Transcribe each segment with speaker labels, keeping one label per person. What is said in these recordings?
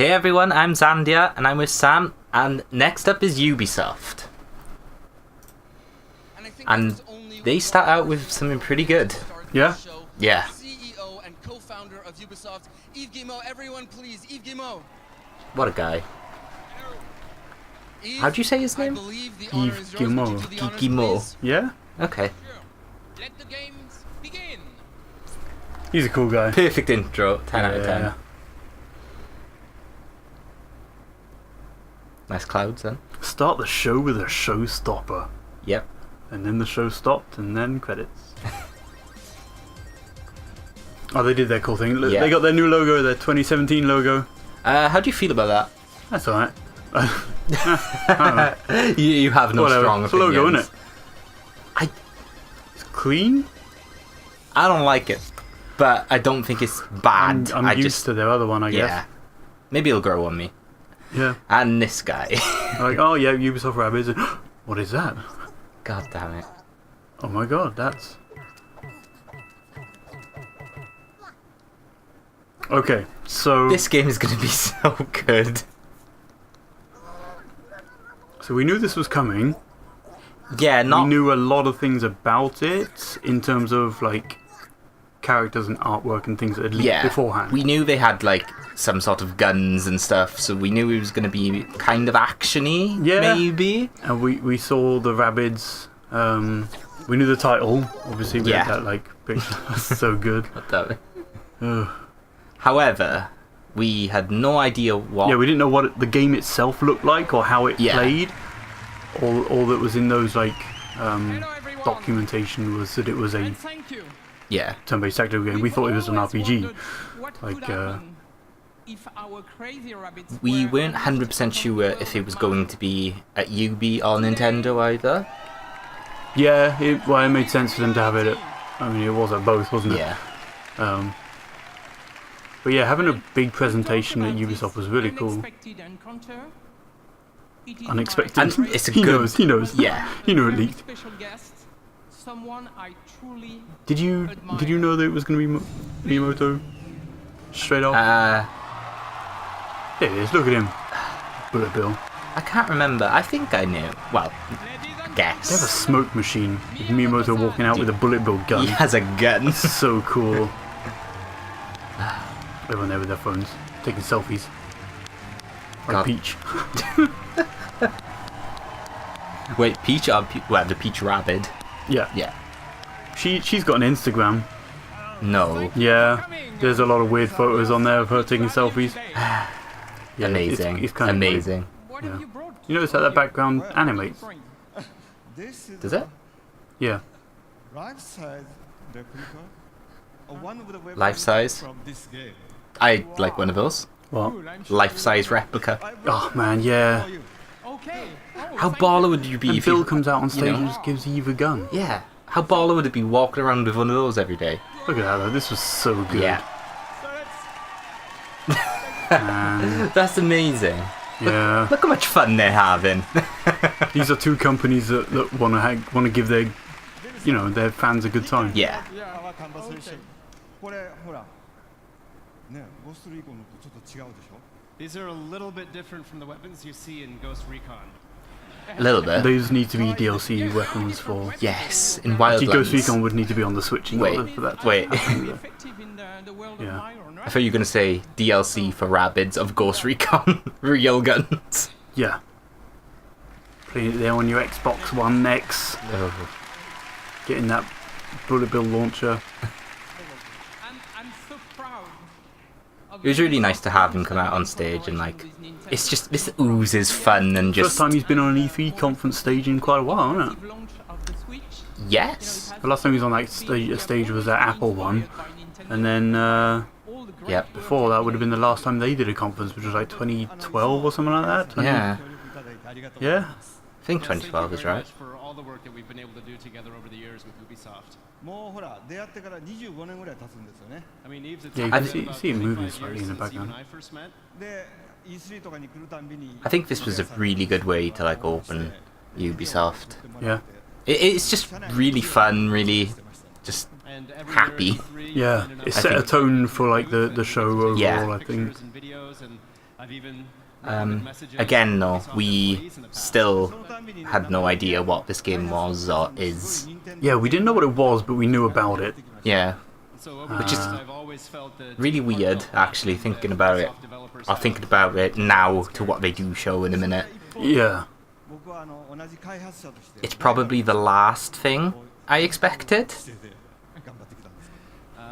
Speaker 1: Hey everyone, I'm Xandiarr and I'm with Sam, and next up is Ubisoft. And they start out with something pretty good.
Speaker 2: Yeah?
Speaker 1: Yeah.
Speaker 3: CEO and co-founder of Ubisoft, Yves Guillemot. Everyone please, Yves Guillemot.
Speaker 1: What a guy. How'd you say his name?
Speaker 2: Yves Guillemot.
Speaker 1: Guillemot.
Speaker 2: Yeah?
Speaker 1: Okay.
Speaker 3: Let the games begin.
Speaker 2: He's a cool guy.
Speaker 1: Perfect intro, 10 out of 10.
Speaker 2: Yeah.
Speaker 1: Nice clouds then.
Speaker 2: Start the show with a showstopper.
Speaker 1: Yep.
Speaker 2: And then the show stopped, and then credits. Oh, they did their cool thing. Look,
Speaker 1: Yeah.
Speaker 2: they got their new logo, their 2017 logo.
Speaker 1: How do you feel about
Speaker 2: That's alright.
Speaker 1: that? you have no
Speaker 2: Whatever.
Speaker 1: strong
Speaker 2: It's a logo,
Speaker 1: opinions.
Speaker 2: innit? It's clean.
Speaker 1: I don't like it, but I don't think it's bad.
Speaker 2: I'm used to their other one, I guess.
Speaker 1: Yeah. Maybe it'll grow on me.
Speaker 2: Yeah.
Speaker 1: And this guy.
Speaker 2: Like, oh yeah, Ubisoft Rabbids. What is that?
Speaker 1: God damn it.
Speaker 2: Oh my god, that's... Okay, so...
Speaker 1: This game is going to be so good.
Speaker 2: So we knew this was coming.
Speaker 1: Yeah,
Speaker 2: We
Speaker 1: not...
Speaker 2: knew a lot of things about it in terms of like characters and artwork and things that had leaked
Speaker 1: Yeah,
Speaker 2: beforehand.
Speaker 1: we knew they had like some sort of guns and stuff, so we knew it was going to be kind of actiony,
Speaker 2: Yeah.
Speaker 1: maybe.
Speaker 2: And we saw the Rabbids. We knew the title. Obviously, we
Speaker 1: Yeah.
Speaker 2: had that like picture. That's so good.
Speaker 1: God damn it.
Speaker 2: Ugh.
Speaker 1: However, we had no idea what.
Speaker 2: Yeah, we didn't know what the game itself looked like or how it
Speaker 1: Yeah.
Speaker 2: played. All that was in those like documentation was that it was a
Speaker 1: Yeah,
Speaker 2: turn-based tactical game. We thought it was an RPG. Like,
Speaker 1: we weren't 100% sure if it was going to be at Ubi or Nintendo either.
Speaker 2: yeah, it made sense for them to have it at, I mean, it was at both, wasn't it?
Speaker 1: Yeah.
Speaker 2: But yeah, having a big presentation at Ubisoft was really cool. Unexpected.
Speaker 1: And it's a
Speaker 2: he
Speaker 1: good...
Speaker 2: knows, he knows.
Speaker 1: Yeah.
Speaker 2: He knew it leaked. Did you know that it was going to be Miyamoto? Straight off? There it is, look at him. Bullet Bill.
Speaker 1: I can't remember. I think I knew. Well,
Speaker 2: They have a
Speaker 1: guess.
Speaker 2: smoke machine with Miyamoto walking out with a Bullet Bill gun.
Speaker 1: He has a gun.
Speaker 2: So cool. Everyone there with their phones, taking selfies. Like
Speaker 1: God.
Speaker 2: Peach.
Speaker 1: Wait, Peach or well, the Peach Rabbid?
Speaker 2: Yeah.
Speaker 1: Yeah.
Speaker 2: She's got an Instagram.
Speaker 1: No.
Speaker 2: Yeah. There's a lot of weird photos on there of her taking selfies. Yeah,
Speaker 1: Amazing.
Speaker 2: It's kind of
Speaker 1: Amazing.
Speaker 2: Yeah. You notice how that background animates?
Speaker 1: Does it?
Speaker 2: Yeah.
Speaker 4: Life-size replica of one of the weapons
Speaker 1: Life size?
Speaker 4: from this game.
Speaker 1: I like one of those.
Speaker 2: What?
Speaker 1: Life-size replica.
Speaker 2: Oh man, yeah.
Speaker 1: How baller would you be
Speaker 2: And
Speaker 1: if
Speaker 2: Bill
Speaker 1: you...
Speaker 2: comes out on stage
Speaker 1: know.
Speaker 2: and just gives Eve a gun.
Speaker 1: Yeah. How baller would it be walking around with one of those every day?
Speaker 2: Look at that though, this was so good.
Speaker 1: Yeah.
Speaker 2: Man,
Speaker 1: That's amazing.
Speaker 2: yeah.
Speaker 1: Look how much fun they're having.
Speaker 2: These are two companies that want to give their, you know, their fans a good time.
Speaker 1: Yeah.
Speaker 4: Our conversation. これほらね、ゴーストリーコンのとちょっと違うでしょ
Speaker 5: These are a little bit different from the weapons you see in Ghost Recon.
Speaker 1: A little bit.
Speaker 2: Those need to be DLC weapons for...
Speaker 1: Yes, in
Speaker 2: Actually, Ghost
Speaker 1: Wildlands.
Speaker 2: Recon would need to be on the Switch in order for that to
Speaker 1: Wait.
Speaker 2: happen. Yeah.
Speaker 1: I thought you were going to say DLC for Rabbids of Ghost Recon. Real guns.
Speaker 2: Yeah. Playing it there on your Xbox One X.
Speaker 1: Oh.
Speaker 2: Getting that Bullet Bill launcher.
Speaker 1: It was really nice to have him come out on stage and like... It's just... This oozes fun and just...
Speaker 2: First time he's been on an E3 conference stage in quite a while, isn't it?
Speaker 1: Yes.
Speaker 2: The last time he was on that stage was at Apple one. And then
Speaker 1: Yep.
Speaker 2: before that would have been the last time they did a conference, which was like 2012 or something like that. 20
Speaker 1: Yeah.
Speaker 2: Yeah?
Speaker 1: I think 2012 is right.
Speaker 5: For all the work that we've been able to do together over the years with Ubisoft.
Speaker 4: もうほら出会ってから25年ぐらい経つんですよね
Speaker 5: I mean, Eve's
Speaker 2: Yeah, you
Speaker 5: it's
Speaker 2: can
Speaker 5: been about
Speaker 2: see it moving
Speaker 5: 25
Speaker 2: slightly
Speaker 5: years
Speaker 2: in the
Speaker 5: since you and
Speaker 2: background.
Speaker 5: I first met.
Speaker 4: で E3 とかに来るたんびに
Speaker 1: I think this was a really good way to like open Ubisoft.
Speaker 2: Yeah.
Speaker 1: It's just really fun, really just
Speaker 5: And every
Speaker 1: happy.
Speaker 5: year, E3,
Speaker 2: Yeah.
Speaker 5: and
Speaker 2: It
Speaker 1: I
Speaker 2: set a
Speaker 1: think-
Speaker 2: tone for like the show overall,
Speaker 1: Yeah.
Speaker 2: I think.
Speaker 5: pictures and videos, and I've even
Speaker 1: Again, though, we still had no idea what this game was or is.
Speaker 2: Yeah, we didn't know what it was, but we knew about it.
Speaker 1: Yeah,
Speaker 5: which
Speaker 1: is really weird, actually, thinking about it. Or thinking about it now to what they do show in a minute.
Speaker 2: Yeah.
Speaker 1: It's probably the last thing I expected.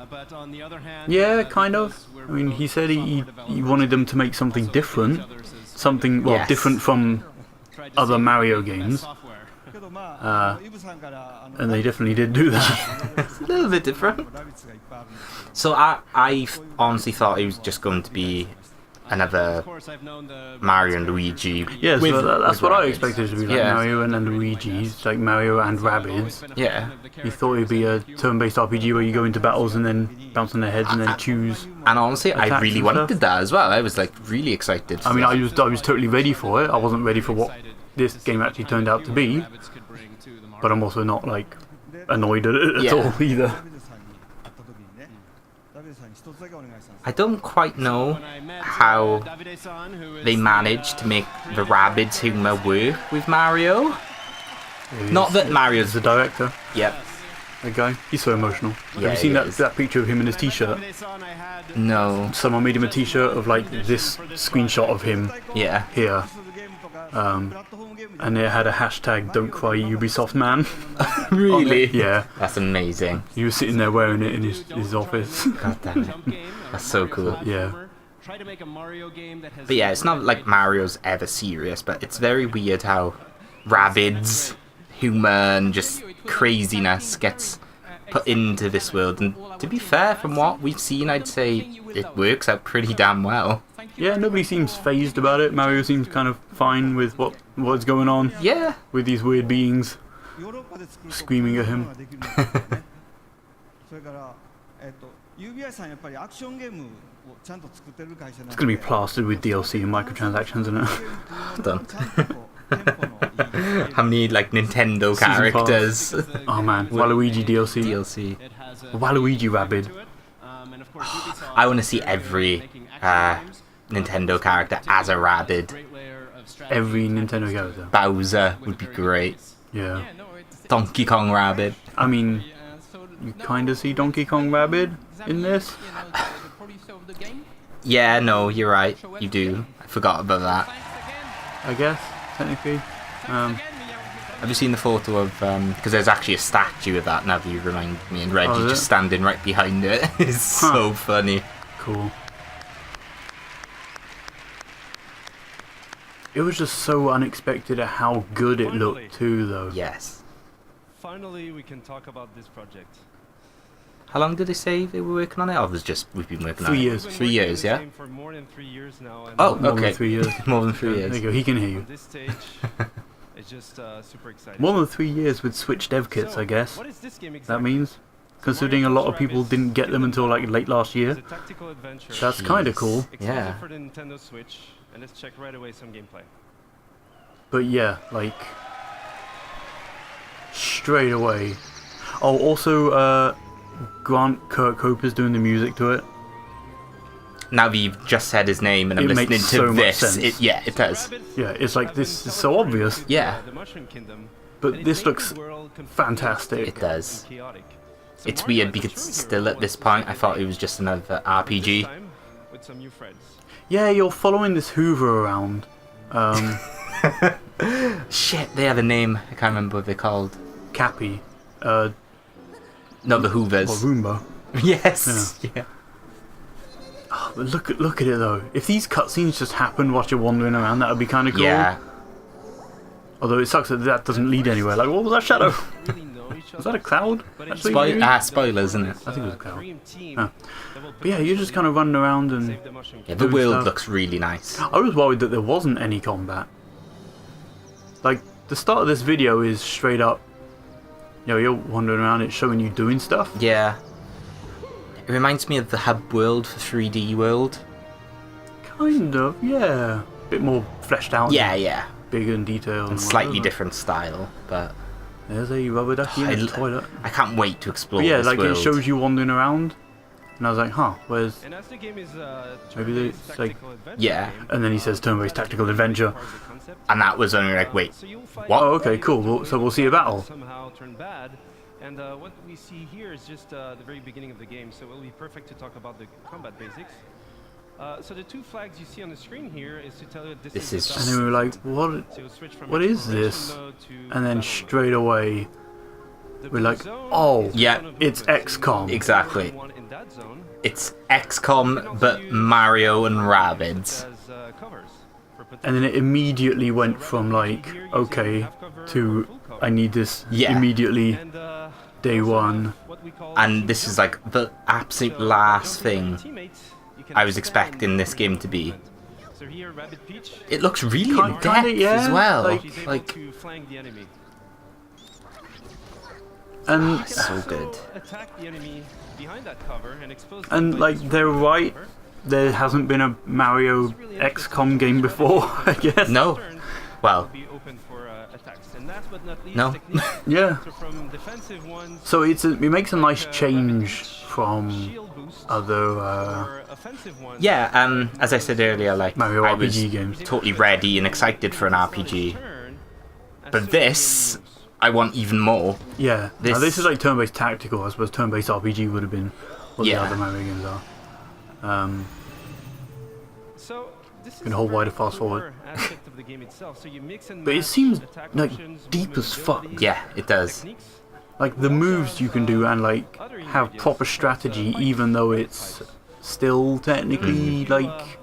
Speaker 5: But on the other hand,
Speaker 2: Yeah, kind of. I mean, he said he wanted them to make something different. Something, well,
Speaker 1: Yes.
Speaker 2: different from other Mario games. And they definitely did do that.
Speaker 1: It's a little bit different. So I honestly thought it was just going to be another Mario and Luigi.
Speaker 2: Yeah,
Speaker 1: with-
Speaker 2: so that's
Speaker 1: with
Speaker 2: what I
Speaker 1: Rabbids.
Speaker 2: expected it to be, like
Speaker 1: Yeah.
Speaker 2: Mario and then Luigi. It's like Mario and Rabbids.
Speaker 1: Yeah.
Speaker 2: You thought it'd be a turn-based RPG where you go into battles and then bounce on their heads and then choose.
Speaker 1: And honestly, I
Speaker 2: Attacks
Speaker 1: really
Speaker 2: and
Speaker 1: wanted
Speaker 2: stuff.
Speaker 1: that as well. I was like really excited.
Speaker 2: I mean, I was totally ready for it. I wasn't ready for what this game actually turned out to be, but I'm also not like annoyed at it at
Speaker 1: Yeah.
Speaker 2: all either.
Speaker 1: I don't quite know how they managed to make the Rabbids humour work with Mario. Not that Mario's
Speaker 2: the director,
Speaker 1: Yep.
Speaker 2: that guy. He's so emotional.
Speaker 1: Yeah,
Speaker 2: Have you seen
Speaker 1: he
Speaker 2: that
Speaker 1: is.
Speaker 2: picture of him in his t-shirt?
Speaker 1: No.
Speaker 2: Someone made him a t-shirt of like this screenshot of him
Speaker 1: Yeah.
Speaker 2: here, and it had a hashtag "Don't Cry Ubisoft Man."
Speaker 1: Really?
Speaker 2: Yeah,
Speaker 1: That's amazing.
Speaker 2: he was sitting there wearing it in his office.
Speaker 1: God damn it. That's so cool.
Speaker 2: Yeah.
Speaker 1: But yeah, it's not like Mario's ever serious, but it's very weird how Rabbids humour and just craziness gets put into this world. And to be fair, from what we've seen, I'd say it works out pretty damn well.
Speaker 2: Yeah, nobody seems phased about it. Mario seems kind of fine with what's going on
Speaker 1: Yeah.
Speaker 2: with these weird beings screaming at him. It's gonna be plastered with DLC and microtransactions, isn't it?
Speaker 1: Done. How many like Nintendo
Speaker 2: Season
Speaker 1: characters?
Speaker 2: Oh man, Waluigi DLC.
Speaker 1: DLC.
Speaker 2: Waluigi Rabbid.
Speaker 1: I want to see every Nintendo character as a Rabbid.
Speaker 2: Every Nintendo character.
Speaker 1: Bowser would be great.
Speaker 2: Yeah.
Speaker 1: Donkey Kong Rabbid.
Speaker 2: I mean, you kind of see Donkey Kong Rabbid in this.
Speaker 1: Yeah, no, you're right. You do. I forgot about that.
Speaker 2: I guess, technically.
Speaker 1: Have you seen the photo of because there's actually a statue of that now that you remind me, and Reggie
Speaker 2: Oh, is
Speaker 1: just
Speaker 2: it?
Speaker 1: standing right behind it. It's so funny.
Speaker 2: Cool. It was just so unexpected at how good it looked too, though.
Speaker 1: Yes.
Speaker 5: Finally, we can talk about this project.
Speaker 1: How long did they say they were working on it? Or was just we've been working on
Speaker 2: 3
Speaker 1: it?
Speaker 2: years.
Speaker 1: 3 years, yeah.
Speaker 5: For more than 3 years now. And
Speaker 1: Oh,
Speaker 2: More
Speaker 1: okay.
Speaker 2: than 3 years.
Speaker 1: More than 3
Speaker 2: There
Speaker 1: years.
Speaker 2: you go, he can hear you.
Speaker 5: on this stage, it's just super exciting.
Speaker 2: More than 3 years with Switch dev kits,
Speaker 5: So,
Speaker 2: I guess.
Speaker 5: What is this game
Speaker 2: That
Speaker 5: exactly?
Speaker 2: means, considering a lot of people didn't get them until like late last year.
Speaker 5: It's a tactical adventure.
Speaker 2: That's kind of cool.
Speaker 5: Exclusive
Speaker 1: Yeah.
Speaker 5: for the Nintendo Switch, and let's check right away some gameplay.
Speaker 2: But yeah, like straight away. Oh, also, Grant Kirkhope is doing the music to it.
Speaker 1: Now that you've just said his name and I'm
Speaker 2: It
Speaker 1: listening
Speaker 2: makes
Speaker 1: to
Speaker 2: so much
Speaker 1: this,
Speaker 2: sense.
Speaker 1: yeah, it does.
Speaker 5: Rabbids,
Speaker 2: Yeah, it's like this is so obvious,
Speaker 1: Yeah,
Speaker 5: the Mushroom Kingdom,
Speaker 2: but
Speaker 5: and it
Speaker 2: this
Speaker 5: makes
Speaker 2: looks
Speaker 5: the world completely
Speaker 2: fantastic.
Speaker 1: it does.
Speaker 5: and chaotic. So
Speaker 1: It's
Speaker 5: Mario
Speaker 1: weird
Speaker 5: has a
Speaker 1: because
Speaker 5: true
Speaker 1: still
Speaker 5: hero
Speaker 1: at this
Speaker 5: once
Speaker 1: point I
Speaker 5: again,
Speaker 1: thought it was just another
Speaker 5: this
Speaker 1: RPG.
Speaker 5: time with some new friends.
Speaker 2: Yeah, you're following this Hoover around.
Speaker 1: Shit, they have a name. I can't remember what they're called.
Speaker 2: Cappy.
Speaker 1: No, the Hoovers.
Speaker 2: Or Roomba.
Speaker 1: Yes. Yeah.
Speaker 2: Oh, but look at it though. If these cutscenes just happened whilst you're wandering around, that would be kind of cool.
Speaker 1: Yeah.
Speaker 2: Although it sucks that doesn't lead anywhere. Like, what was that shadow?
Speaker 5: Really know each
Speaker 2: Was that a cloud?
Speaker 5: But it's
Speaker 2: Actually, maybe?
Speaker 1: Spoilers, isn't it?
Speaker 2: I think it was a cloud.
Speaker 5: dream team
Speaker 2: Oh.
Speaker 5: that will
Speaker 2: But yeah, you're just kind of running around and
Speaker 5: save the Mushroom
Speaker 1: Yeah,
Speaker 5: Kingdom.
Speaker 1: the
Speaker 2: Doing
Speaker 1: world
Speaker 2: stuff.
Speaker 1: looks really nice.
Speaker 2: I was worried that there wasn't any combat. Like, the start of this video is straight up, you know, you're wandering around, it's showing you doing stuff.
Speaker 1: Yeah. It reminds me of the Hub World for 3D World.
Speaker 2: Kind of, yeah. Bit more fleshed out.
Speaker 1: Yeah, yeah.
Speaker 2: Bigger and detailed.
Speaker 1: And slightly different style, but
Speaker 2: There's a rubber ducky in the toilet.
Speaker 1: I can't wait to explore
Speaker 2: But yeah,
Speaker 1: this
Speaker 2: like
Speaker 1: world.
Speaker 2: it shows you wandering around, And I was like, huh, where's...
Speaker 5: And as the game is
Speaker 2: Maybe
Speaker 5: turn-based
Speaker 2: it's like-
Speaker 5: tactical adventure
Speaker 1: Yeah.
Speaker 5: game,
Speaker 2: And then he says turn-based tactical adventure.
Speaker 5: part of the concept.
Speaker 1: And that was only like, wait,
Speaker 5: So you'll fight
Speaker 1: what?
Speaker 2: Oh, okay, cool. So we'll see a battle.
Speaker 5: somehow turn bad. And what we see here is just the very beginning of the game, so it will be perfect to talk about the combat basics. So the two flags you see on the screen here is to tell you this
Speaker 1: This
Speaker 5: the
Speaker 1: is
Speaker 5: start.
Speaker 2: And then we were like, what?
Speaker 5: So you'll switch from
Speaker 2: What is
Speaker 5: exploration
Speaker 2: this?
Speaker 5: mode to
Speaker 2: And then
Speaker 5: battle
Speaker 2: straight away,
Speaker 5: mode. The
Speaker 2: we're like,
Speaker 5: zone
Speaker 2: oh,
Speaker 5: is the
Speaker 1: yeah,
Speaker 5: zone of
Speaker 2: it's
Speaker 5: movement, so you
Speaker 2: XCOM.
Speaker 5: move
Speaker 1: Exactly.
Speaker 5: everyone in that zone.
Speaker 1: It's XCOM, but Mario and Rabbids.
Speaker 5: As, covers for
Speaker 2: and then it immediately went from like, okay, to I need this
Speaker 1: Yeah.
Speaker 2: immediately,
Speaker 5: And,
Speaker 2: day
Speaker 5: also
Speaker 2: one.
Speaker 5: have what we call
Speaker 1: And
Speaker 5: team
Speaker 1: this is
Speaker 5: jump.
Speaker 1: like the absolute
Speaker 5: So,
Speaker 1: last
Speaker 5: jumping
Speaker 1: thing
Speaker 5: with teammates, you can
Speaker 1: I was
Speaker 5: expand
Speaker 1: expecting this
Speaker 5: your
Speaker 1: game to be.
Speaker 5: movement. So here, Rabbid Peach,
Speaker 1: It looks really
Speaker 2: Kinda,
Speaker 1: in depth
Speaker 2: yeah,
Speaker 1: as well.
Speaker 2: like-
Speaker 5: she's able
Speaker 1: Like,
Speaker 5: to flank the enemy.
Speaker 2: And
Speaker 1: so
Speaker 5: Also
Speaker 1: good.
Speaker 5: attack the enemy behind that cover and expose them
Speaker 2: And
Speaker 5: by
Speaker 2: like
Speaker 5: destroying
Speaker 2: they're
Speaker 5: the
Speaker 2: right,
Speaker 5: cover.
Speaker 2: there hasn't been a Mario XCOM game before, I guess.
Speaker 1: No.
Speaker 5: Turn will
Speaker 1: Well,
Speaker 5: be open for attacks. And last but not least,
Speaker 1: No.
Speaker 5: techniques.
Speaker 2: Yeah.
Speaker 5: So from defensive ones,
Speaker 2: So it makes a nice change from
Speaker 5: shield boost,
Speaker 2: other
Speaker 5: or offensive ones.
Speaker 1: yeah, as I said earlier, like,
Speaker 2: Mario
Speaker 1: I was
Speaker 2: RPG games.
Speaker 1: totally ready and excited for an RPG.
Speaker 5: Turn, as
Speaker 1: But
Speaker 5: soon as
Speaker 1: this,
Speaker 5: the enemy moves.
Speaker 1: I want even more.
Speaker 2: Yeah. Now
Speaker 1: This-
Speaker 2: this is like turn-based tactical. I suppose turn-based RPG would have been what
Speaker 1: Yeah.
Speaker 2: the other Mario games are.
Speaker 5: So this
Speaker 2: Can
Speaker 5: is
Speaker 2: hold
Speaker 5: a
Speaker 2: wider
Speaker 5: very
Speaker 2: fast forward.
Speaker 5: core aspect of the game itself. So you mix and
Speaker 2: But it
Speaker 5: match
Speaker 2: seems
Speaker 5: attack
Speaker 2: like
Speaker 5: options,
Speaker 2: deep
Speaker 5: movement
Speaker 2: as fuck.
Speaker 5: abilities,
Speaker 1: Yeah, it does.
Speaker 5: techniques.
Speaker 2: Like the moves you can do and like
Speaker 5: Other
Speaker 2: have
Speaker 5: ingredients,
Speaker 2: proper
Speaker 5: such as,
Speaker 2: strategy,
Speaker 5: pipes,
Speaker 2: even though
Speaker 5: red
Speaker 2: it's
Speaker 5: pipes.
Speaker 2: still technically
Speaker 5: Give you,
Speaker 2: like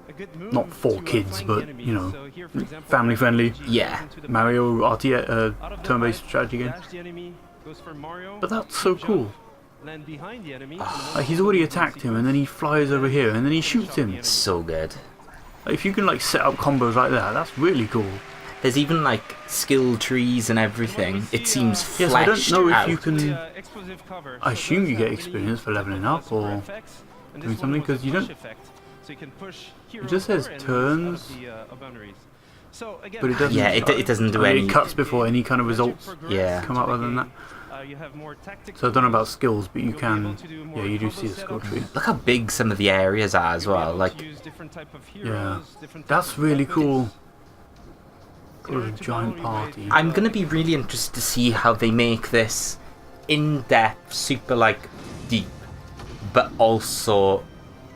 Speaker 5: a good move
Speaker 2: not for
Speaker 5: to,
Speaker 2: kids,
Speaker 5: flank
Speaker 2: but,
Speaker 5: the enemy.
Speaker 2: you know,
Speaker 5: So here, for example,
Speaker 2: family friendly.
Speaker 5: RPG
Speaker 1: Yeah.
Speaker 5: goes into the
Speaker 2: Mario
Speaker 5: pipe.
Speaker 2: RTS
Speaker 5: Out of the
Speaker 2: turn-based
Speaker 5: pipe,
Speaker 2: strategy game.
Speaker 5: dash the enemy, goes for Mario,
Speaker 2: But that's so
Speaker 5: jump,
Speaker 2: cool.
Speaker 5: land behind the enemy,
Speaker 2: Like he's already attacked him, and then he flies over here, and then he shoots him.
Speaker 1: So good.
Speaker 2: Like, if you can like set up combos like that, that's really cool.
Speaker 1: There's even like skill trees and everything. It seems
Speaker 2: Yes, I don't
Speaker 1: fleshed
Speaker 2: know if
Speaker 1: out.
Speaker 2: you can.
Speaker 5: explosive cover.
Speaker 2: I
Speaker 5: So
Speaker 2: assume
Speaker 5: those
Speaker 2: you get
Speaker 5: have
Speaker 2: experience for
Speaker 5: really
Speaker 2: leveling up
Speaker 5: super
Speaker 2: or
Speaker 5: effects, and
Speaker 2: doing
Speaker 5: this one
Speaker 2: something,
Speaker 5: was
Speaker 2: 'cause
Speaker 5: a
Speaker 2: you
Speaker 5: push
Speaker 2: don't-
Speaker 5: effect, so you can push hero
Speaker 2: just says
Speaker 5: over enemies
Speaker 2: turns,
Speaker 5: out of the, boundaries. So again,
Speaker 2: But it doesn't.
Speaker 1: Yeah, it doesn't do
Speaker 2: I mean,
Speaker 1: any.
Speaker 2: It cuts before any kind of
Speaker 5: as you
Speaker 2: results
Speaker 5: progress
Speaker 1: Yeah.
Speaker 2: come up
Speaker 5: through
Speaker 2: other than
Speaker 5: the
Speaker 2: that.
Speaker 5: game, you have more tactical
Speaker 2: So I don't know about
Speaker 5: moves.
Speaker 2: skills, but you
Speaker 5: You'll be able
Speaker 2: can.
Speaker 5: to do
Speaker 2: Yeah,
Speaker 5: more
Speaker 2: you do
Speaker 5: combo
Speaker 2: see a skill
Speaker 5: setups.
Speaker 2: tree.
Speaker 1: Look how big some of the areas are as
Speaker 5: You'll be
Speaker 1: well.
Speaker 5: able
Speaker 1: Like,
Speaker 5: to use different type of
Speaker 2: Yeah,
Speaker 5: heroes, different type
Speaker 2: that's
Speaker 5: of
Speaker 2: really
Speaker 5: weapons.
Speaker 2: cool.
Speaker 5: In order
Speaker 2: Got a
Speaker 5: to
Speaker 2: giant
Speaker 5: battle, you might,
Speaker 2: party.
Speaker 1: I'm gonna be really interested to see how they make this in-depth, super like deep, but also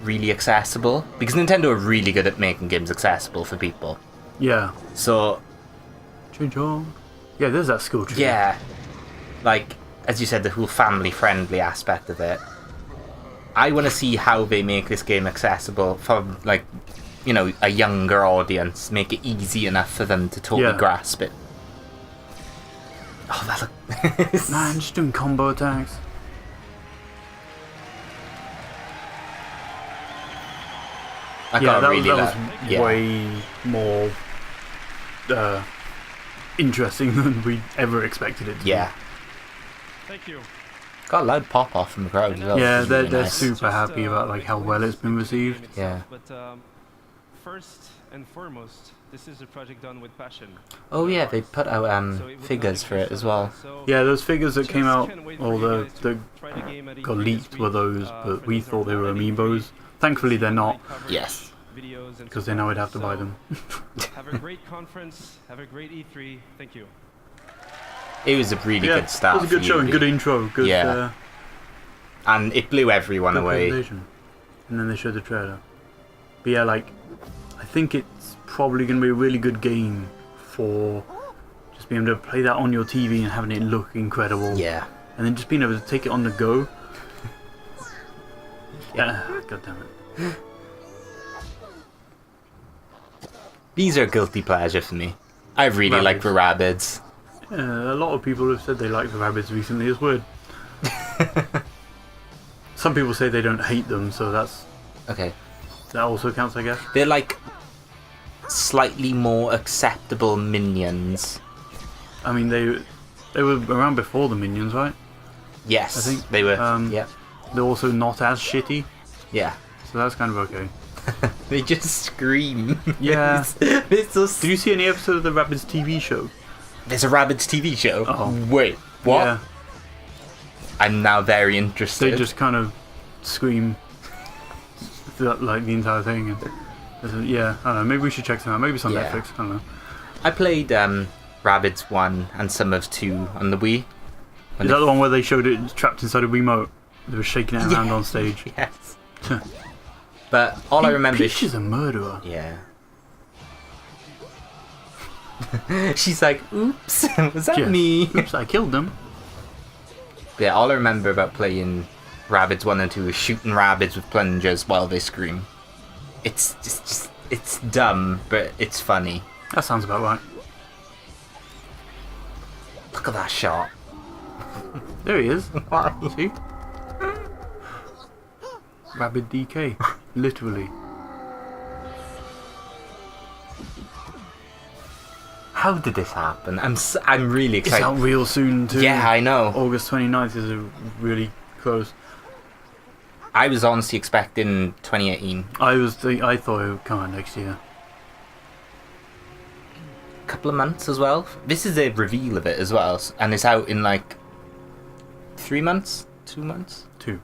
Speaker 1: really accessible. Because Nintendo are really good at making games accessible for people.
Speaker 2: Yeah.
Speaker 1: So
Speaker 2: Change on. Yeah, there's that skill tree.
Speaker 1: yeah, like as you said, the whole family-friendly aspect of it. I want to see how they make this game accessible for like, you know, a younger audience. Make it easy enough for them to totally
Speaker 2: Yeah.
Speaker 1: grasp it. Oh, that look.
Speaker 2: Man, just doing combo attacks.
Speaker 1: I
Speaker 2: Yeah,
Speaker 1: got
Speaker 2: that,
Speaker 1: really
Speaker 2: that
Speaker 1: like,
Speaker 2: was
Speaker 1: yeah.
Speaker 2: way more interesting than we ever expected it to
Speaker 1: Yeah.
Speaker 5: Thank you.
Speaker 1: Got a loud pop off from the crowd as well.
Speaker 2: be. Yeah,
Speaker 1: which is really
Speaker 2: they're
Speaker 1: nice.
Speaker 2: super happy about like how well it's been received.
Speaker 1: Yeah.
Speaker 5: But first and foremost, this is a project done with passion.
Speaker 1: Oh yeah, they put out
Speaker 5: So it would
Speaker 1: figures
Speaker 5: not
Speaker 1: for it
Speaker 5: be
Speaker 1: as well.
Speaker 5: so
Speaker 2: Yeah, those figures that
Speaker 5: just
Speaker 2: came out,
Speaker 5: can't wait
Speaker 2: or
Speaker 5: for you
Speaker 2: the
Speaker 5: guys to
Speaker 2: the
Speaker 5: try the game at
Speaker 2: got
Speaker 5: E3
Speaker 2: leaked
Speaker 5: this
Speaker 2: were
Speaker 5: week.
Speaker 2: those,
Speaker 5: For
Speaker 2: but we
Speaker 5: those
Speaker 2: thought they
Speaker 5: who
Speaker 2: were
Speaker 5: are not at
Speaker 2: amiibos.
Speaker 5: E3,
Speaker 2: Thankfully, they're
Speaker 5: see
Speaker 2: not,
Speaker 5: live coverage,
Speaker 1: Yes.
Speaker 5: videos and
Speaker 2: because
Speaker 5: so
Speaker 2: then I would
Speaker 5: forth.
Speaker 2: have to buy
Speaker 5: So,
Speaker 2: them.
Speaker 5: Have a great conference. Have a great E3. Thank you.
Speaker 1: It was a really
Speaker 2: Yeah,
Speaker 1: good start.
Speaker 2: it was a good
Speaker 1: for
Speaker 2: show and
Speaker 1: Ubi.
Speaker 2: good intro. Good,
Speaker 1: Yeah. And it blew everyone
Speaker 2: good
Speaker 1: away.
Speaker 2: presentation. And then they showed the trailer. But yeah, like, I think it's probably going to be a really good game for just being able to play that on your TV and having it look incredible.
Speaker 1: Yeah.
Speaker 2: And then just being able to take it on the go. Yeah, god damn it.
Speaker 1: These are guilty pleasure for me. I really like the Rabbids.
Speaker 2: Yeah, a lot of people have said they like the Rabbids recently. It's weird. Some people say they don't hate them, so
Speaker 1: Okay.
Speaker 2: that also counts, I guess.
Speaker 1: They're like slightly more acceptable minions.
Speaker 2: I mean, they were around before the Minions, right?
Speaker 1: Yes,
Speaker 2: I think,
Speaker 1: they were.
Speaker 2: yeah. They're also not as shitty,
Speaker 1: Yeah.
Speaker 2: so that's kind of okay.
Speaker 1: They just scream.
Speaker 2: Yeah.
Speaker 1: It's so
Speaker 2: Did you see any episode of the Rabbids TV show?
Speaker 1: There's a Rabbids TV show.
Speaker 2: Oh.
Speaker 1: Wait, what?
Speaker 2: Yeah.
Speaker 1: I'm now very interested.
Speaker 2: They just kind of scream throughout, like, the entire thing. And, yeah, I don't know. Maybe we should check some out. Maybe it's on
Speaker 1: Yeah.
Speaker 2: Netflix. I don't know.
Speaker 1: I played Rabbids 1 and some of 2 on the Wii.
Speaker 2: Is that the one where they showed it trapped inside a remote? They were shaking it around on stage.
Speaker 1: Yes. But all I remember
Speaker 2: Peach is a murderer.
Speaker 1: Yeah. She's like, oops, was that
Speaker 2: Yeah.
Speaker 1: me?
Speaker 2: Oops, I killed them.
Speaker 1: Yeah, all I remember about playing Rabbids 1 and 2 is shooting rabbits with plungers while they scream. It's just it's dumb, but it's funny.
Speaker 2: That sounds about right.
Speaker 1: Look at that shot.
Speaker 2: There he is. See? Rabbid DK. Literally.
Speaker 1: How did this happen? I'm really
Speaker 2: It's
Speaker 1: excited.
Speaker 2: out real soon too.
Speaker 1: Yeah, I know.
Speaker 2: August 29th is really close.
Speaker 1: I was honestly expecting 2018.
Speaker 2: I thought it would come out next year.
Speaker 1: Couple of months as well. This is a reveal of it as well, and it's out in like 3 months, 2 months, 2.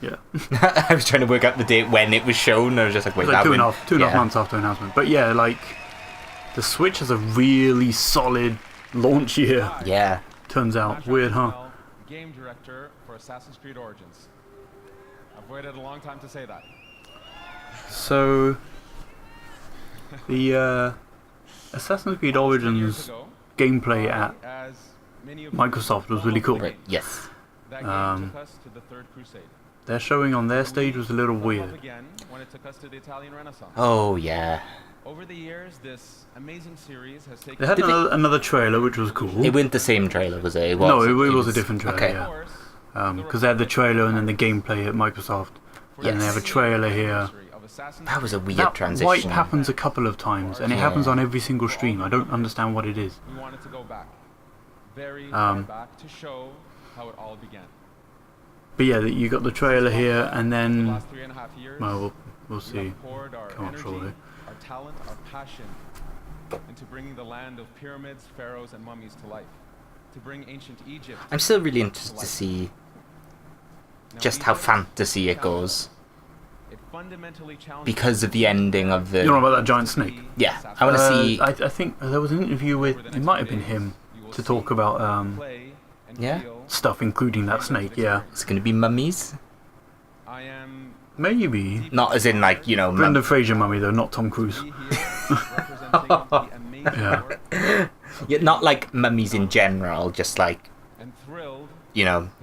Speaker 2: Yeah.
Speaker 1: I was trying to work out the date when it was shown. I was just like, wait,
Speaker 2: It's like
Speaker 1: that
Speaker 2: two and a
Speaker 1: went-
Speaker 2: half months after announcement. But yeah, like the Switch has a really solid launch year.
Speaker 1: Yeah.
Speaker 2: Turns out weird, huh?
Speaker 6: Game director for Assassin's Creed Origins. I've waited a long time to say that.
Speaker 2: So the Assassin's Creed Origins gameplay at
Speaker 6: as many of
Speaker 2: Microsoft was really cool.
Speaker 1: Right. Yes.
Speaker 6: that game took us to the Third Crusade.
Speaker 2: Their showing on their stage was a little weird.
Speaker 6: Again, when it took us to the Italian Renaissance.
Speaker 1: Oh yeah.
Speaker 6: Over the years, this amazing series has taken.
Speaker 2: They had
Speaker 1: Did they-
Speaker 2: another trailer which was cool.
Speaker 1: It wasn't the same trailer, was it?
Speaker 2: No, it was a different trailer,
Speaker 1: Okay.
Speaker 2: yeah. Because they had the trailer and then the gameplay at Microsoft. And they have a trailer here.
Speaker 1: That was a weird
Speaker 2: That
Speaker 1: transition.
Speaker 2: wipe happens a couple of times, and it happens on every single stream. I don't understand what it is.
Speaker 6: We wanted to go back, very far back, to show how it all began.
Speaker 2: But yeah, you got the trailer here, and
Speaker 6: The
Speaker 2: then
Speaker 6: last 3.5 years,
Speaker 2: well, we'll
Speaker 6: we
Speaker 2: see.
Speaker 6: have poured our
Speaker 2: Come on,
Speaker 6: energy,
Speaker 2: shortly.
Speaker 6: our talent, our passion into bringing the land of pyramids, pharaohs, and mummies to life. To bring ancient Egypt.
Speaker 1: I'm still really interested to see
Speaker 6: Now,
Speaker 1: just how
Speaker 6: Egypt
Speaker 1: fantasy it
Speaker 6: challenged
Speaker 1: goes
Speaker 6: us. It fundamentally challenged
Speaker 1: because of the ending of the.
Speaker 2: You know about that giant snake?
Speaker 1: Yeah, I want to see.
Speaker 2: I think there was an interview with, it might have been him, to talk about
Speaker 6: play and
Speaker 1: Yeah?
Speaker 6: feel.
Speaker 2: stuff including that snake, yeah.
Speaker 1: It's going to be mummies,
Speaker 6: I am
Speaker 2: Maybe.
Speaker 1: not as in like
Speaker 2: Brendan Fraser mummy though, not Tom Cruise.
Speaker 6: here representing the amazing
Speaker 2: Yeah.
Speaker 6: work
Speaker 1: Yeah, not like mummies in general, just like
Speaker 6: and thrilled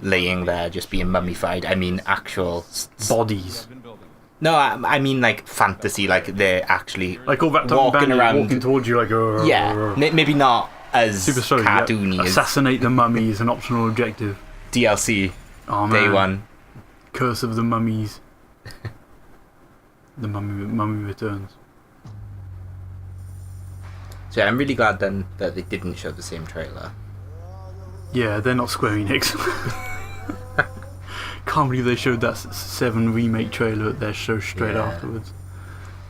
Speaker 1: laying there, just being mummified. I mean actual.
Speaker 2: Bodies.
Speaker 6: I've been building.
Speaker 1: No, I mean like fantasy, like they're actually
Speaker 2: Like all wrapped up in
Speaker 1: walking
Speaker 2: bandages,
Speaker 1: around.
Speaker 2: walking towards you like
Speaker 1: Yeah, maybe not as
Speaker 2: super slowly. Yeah.
Speaker 1: cartoony as
Speaker 2: Assassinate the mummy is an optional objective.
Speaker 1: DLC
Speaker 2: Oh man.
Speaker 1: day one.
Speaker 2: Curse of the Mummies. The mummy returns.
Speaker 1: So yeah, I'm really glad then that they didn't show the same trailer.
Speaker 2: Yeah, they're not Square Enix. Can't believe they showed that 7 remake trailer at their show straight
Speaker 1: Yeah.
Speaker 2: afterwards.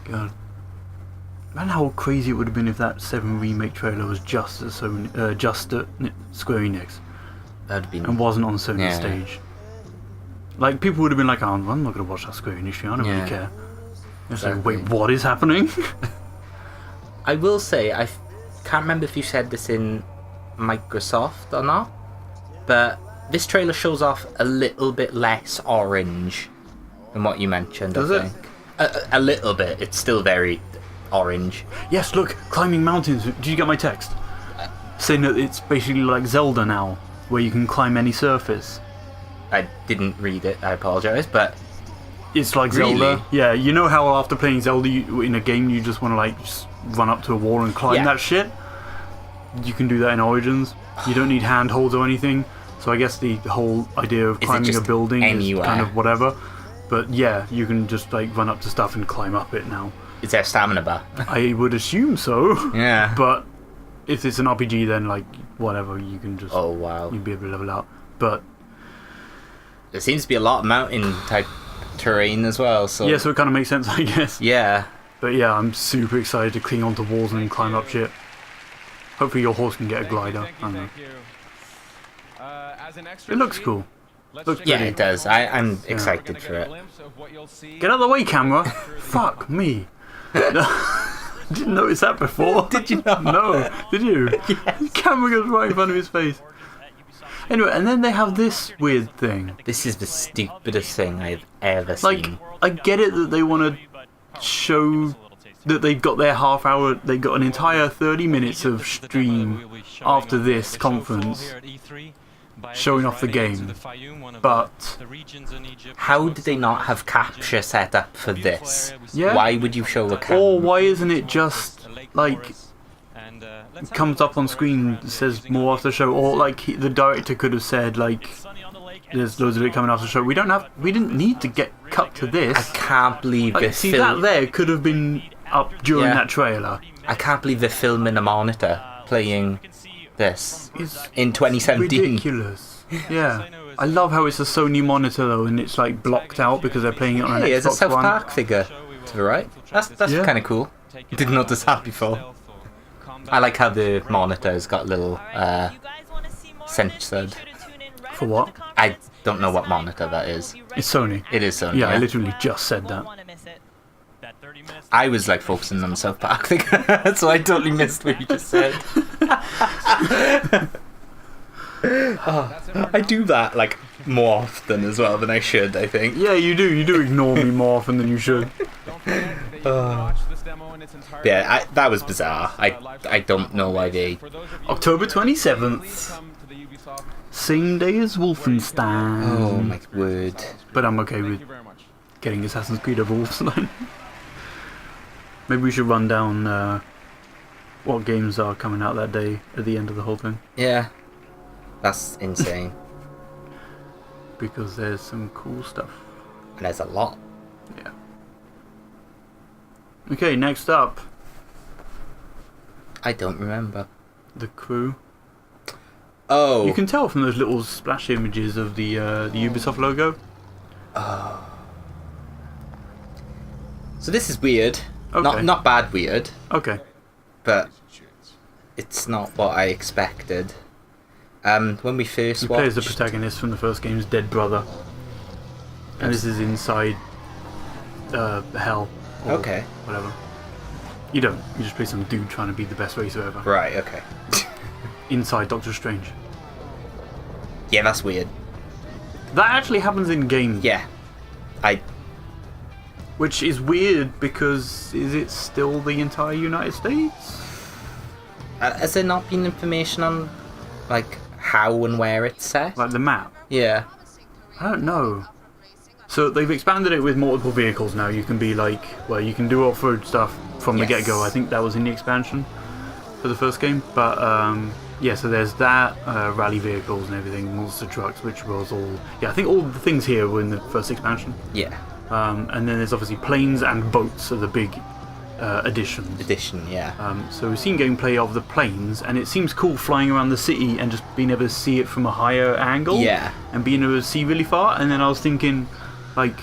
Speaker 2: God. Man, how crazy it would have been if that 7 remake trailer was just at Square Enix
Speaker 1: That'd be.
Speaker 2: and wasn't on Sony's
Speaker 1: Yeah.
Speaker 2: stage. Like, people would have been like, oh, I'm not going to watch that Square Enix show, I don't
Speaker 1: Yeah.
Speaker 2: really care. It's like,
Speaker 1: Exactly.
Speaker 2: wait, what is happening?
Speaker 1: I will say I can't remember if you said this in Microsoft or not, but this trailer shows off a little bit less orange than what you mentioned.
Speaker 2: Does
Speaker 1: I
Speaker 2: it?
Speaker 1: think a little bit. It's still very orange.
Speaker 2: Yes, look, climbing mountains. Did you get my text? Saying that it's basically like Zelda now, where you can climb any surface.
Speaker 1: I didn't read it. I apologize, but
Speaker 2: It's like
Speaker 1: Really?
Speaker 2: Zelda. Yeah, you know how after playing Zelda in a game you just want to like just run up to a wall and climb
Speaker 1: Yeah.
Speaker 2: that shit? You can do that in Origins. You don't need handholds or anything. So I guess the whole idea of
Speaker 1: Is it
Speaker 2: climbing a
Speaker 1: just
Speaker 2: building
Speaker 1: anywhere?
Speaker 2: is kind of whatever. But yeah, you can just like run up to stuff and climb up it now.
Speaker 1: is there a stamina bar?
Speaker 2: I would assume so.
Speaker 1: Yeah.
Speaker 2: But if it's an RPG, then like whatever, you can just
Speaker 1: Oh wow.
Speaker 2: you'd be able to level out. But
Speaker 1: There seems to be a lot of mountain type terrain as well. So
Speaker 2: yeah, so it kind of makes sense, I guess.
Speaker 1: yeah.
Speaker 2: But yeah, I'm super excited to cling onto walls and climb up shit. Hopefully your horse can get a glider. I don't know.
Speaker 6: Thank you. As an extra
Speaker 2: It looks
Speaker 6: treat,
Speaker 2: cool. Looks
Speaker 1: Yeah,
Speaker 2: pretty.
Speaker 1: it does. I'm excited for it.
Speaker 2: Get out of the way, camera! Fuck me. Didn't notice that before.
Speaker 1: Did you not?
Speaker 2: No, did you?
Speaker 1: Yes.
Speaker 2: The camera goes right in front of his face. Anyway, and then they have this weird thing.
Speaker 1: This is the stupidest thing I've ever
Speaker 2: Like,
Speaker 1: seen.
Speaker 2: I get it that they want to show that they've got their half hour, they got an entire 30 minutes of stream after this conference showing off the game. But
Speaker 1: How did they not have capture set up for this?
Speaker 2: Yeah.
Speaker 1: Why would you show a capture?
Speaker 2: or why isn't it just like it comes up on screen, says more after the show, or like the director could have said like there's loads of it coming after the show. We didn't need to get cut to
Speaker 1: I
Speaker 2: this.
Speaker 1: can't believe
Speaker 2: Like,
Speaker 1: this
Speaker 2: see, that
Speaker 1: film.
Speaker 2: there could have been up during
Speaker 1: Yeah.
Speaker 2: that trailer.
Speaker 1: I can't believe they're filming a monitor playing this
Speaker 2: It's
Speaker 1: in 2017.
Speaker 2: ridiculous. Yeah. I love how it's a Sony monitor though, and it's like blocked out because they're playing it on an
Speaker 1: Hey, there's a
Speaker 2: Xbox
Speaker 1: South
Speaker 2: One.
Speaker 1: Park figure to the right. That's
Speaker 2: Yeah.
Speaker 1: kind of cool. Didn't notice that before. I like how the monitor's got little censored.
Speaker 2: For what?
Speaker 1: I don't know what monitor that is.
Speaker 2: It's Sony.
Speaker 1: It is Sony.
Speaker 2: Yeah, I
Speaker 1: Yeah.
Speaker 2: literally just said that.
Speaker 1: I was like focusing on the South Park figure, so I totally missed what you just said. I do that like more often as well than I should, I think.
Speaker 2: Yeah, you do. You do ignore me more often than you should.
Speaker 1: Yeah, that was bizarre. I don't know why they.
Speaker 2: October 27th. Same day as Wolfenstein.
Speaker 1: Oh my word.
Speaker 2: But I'm okay with getting Assassin's Creed over Wolfenstein. Maybe we should run down what games are coming out that day at the end of the whole thing.
Speaker 1: Yeah. That's insane.
Speaker 2: Because there's some cool stuff.
Speaker 1: And there's a lot.
Speaker 2: Yeah. Okay, next up,
Speaker 1: I don't remember.
Speaker 2: The Crew.
Speaker 1: Oh.
Speaker 2: You can tell from those little splash images of the Ubisoft logo.
Speaker 1: So this is weird.
Speaker 2: Okay.
Speaker 1: Not bad weird,
Speaker 2: Okay.
Speaker 1: but it's not what I expected. When we first
Speaker 2: You play as the
Speaker 1: watched,
Speaker 2: protagonist from the first game's dead brother. And this is inside hell. Or
Speaker 1: Okay.
Speaker 2: Whatever. You don't. You just play some dude trying to be the best racer ever.
Speaker 1: Right, okay.
Speaker 2: Inside Doctor Strange.
Speaker 1: Yeah, that's weird.
Speaker 2: That actually happens in game.
Speaker 1: Yeah.
Speaker 2: Which is weird because is it still the entire United States?
Speaker 1: Has there not been information on, like, how and where it's set?
Speaker 2: Like the map?
Speaker 1: Yeah.
Speaker 2: I don't know. So they've expanded it with multiple vehicles now. You can be like, well, you can do off-road stuff from the
Speaker 1: Yes.
Speaker 2: get-go. I think that was in the expansion for the first game. But yeah, so there's that, rally vehicles and everything, monster trucks, which was all... Yeah, I think all the things here were in the first expansion.
Speaker 1: Yeah.
Speaker 2: And then there's obviously planes and boats are the big additions.
Speaker 1: Edition, yeah.
Speaker 2: So we've seen gameplay of the planes, and it seems cool flying around the city and just being able to see it from a higher angle.
Speaker 1: Yeah.
Speaker 2: And being able to see really far. And then I was thinking, like,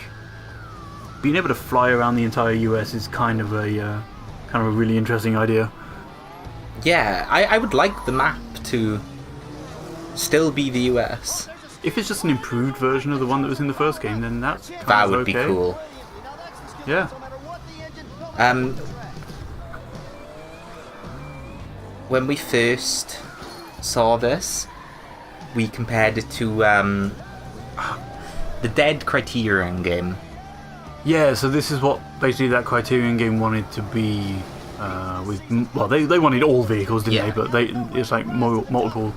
Speaker 2: being able to fly around the entire US is kind of a really interesting idea.
Speaker 1: Yeah, I would like the map to still be the US.
Speaker 2: If it's just an improved version of the one that was in the first game, then that's kind
Speaker 1: That
Speaker 2: of
Speaker 1: would be
Speaker 2: okay.
Speaker 1: cool.
Speaker 2: Yeah.
Speaker 1: When we first saw this, we compared it to the Dead Criterion game.
Speaker 2: Yeah, so this is what basically that Criterion game wanted to be. They wanted all vehicles, didn't
Speaker 1: Yeah.
Speaker 2: they? But it's like multiple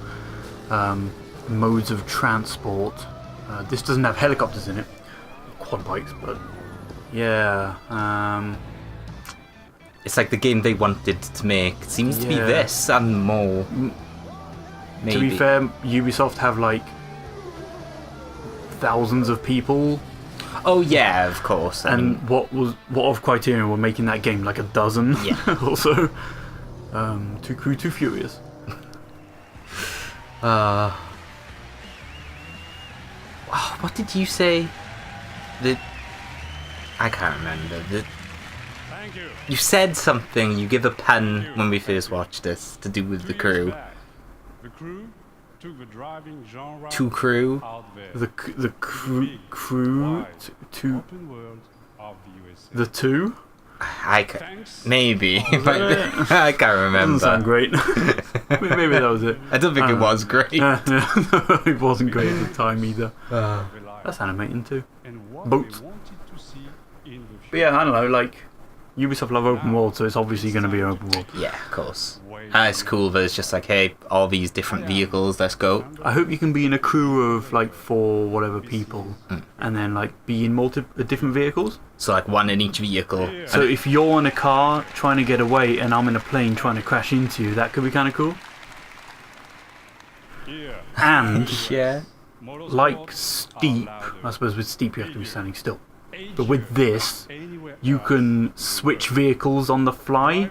Speaker 2: modes of transport. This doesn't have helicopters in it, quad bikes, but yeah.
Speaker 1: It's like the game they wanted to make. It seems to be
Speaker 2: Yeah.
Speaker 1: this and more. Maybe.
Speaker 2: To be fair, Ubisoft have like thousands of people,
Speaker 1: Oh yeah, of course. I mean,
Speaker 2: and what of Criterion were making that game like a dozen.
Speaker 1: Yeah.
Speaker 2: Also, Too Crew, Too Furious.
Speaker 1: what did you say? I can't remember. You said something. You give a pun when we first watched this to do with the crew.
Speaker 7: The crew took the driving genre
Speaker 1: Two crew.
Speaker 7: out there.
Speaker 2: The crew to
Speaker 7: Open world of the USA.
Speaker 2: the two.
Speaker 7: Thanks.
Speaker 1: Maybe. But I can't
Speaker 2: Doesn't
Speaker 1: remember.
Speaker 2: sound great. Maybe that was it.
Speaker 1: I don't think it was great.
Speaker 2: No, it wasn't great at the time either. That's animating too.
Speaker 7: And what
Speaker 2: Boats.
Speaker 7: they wanted to see in the
Speaker 2: But yeah, I don't know. Like Ubisoft love open world, so it's obviously going to be open world.
Speaker 1: Yeah, of course. And it's cool that it's just like, hey, all these different vehicles, let's go.
Speaker 2: I hope you can be in a crew of like 4 whatever people, and then like be in different vehicles.
Speaker 1: So like one in each vehicle.
Speaker 2: So if you're in a car trying to get away, and I'm in a plane trying to crash into you, that could be kind of cool.
Speaker 7: Yeah.
Speaker 2: And
Speaker 1: Yeah.
Speaker 2: like Steep, I suppose with Steep you have to be standing still. But with this, you can switch vehicles on the fly.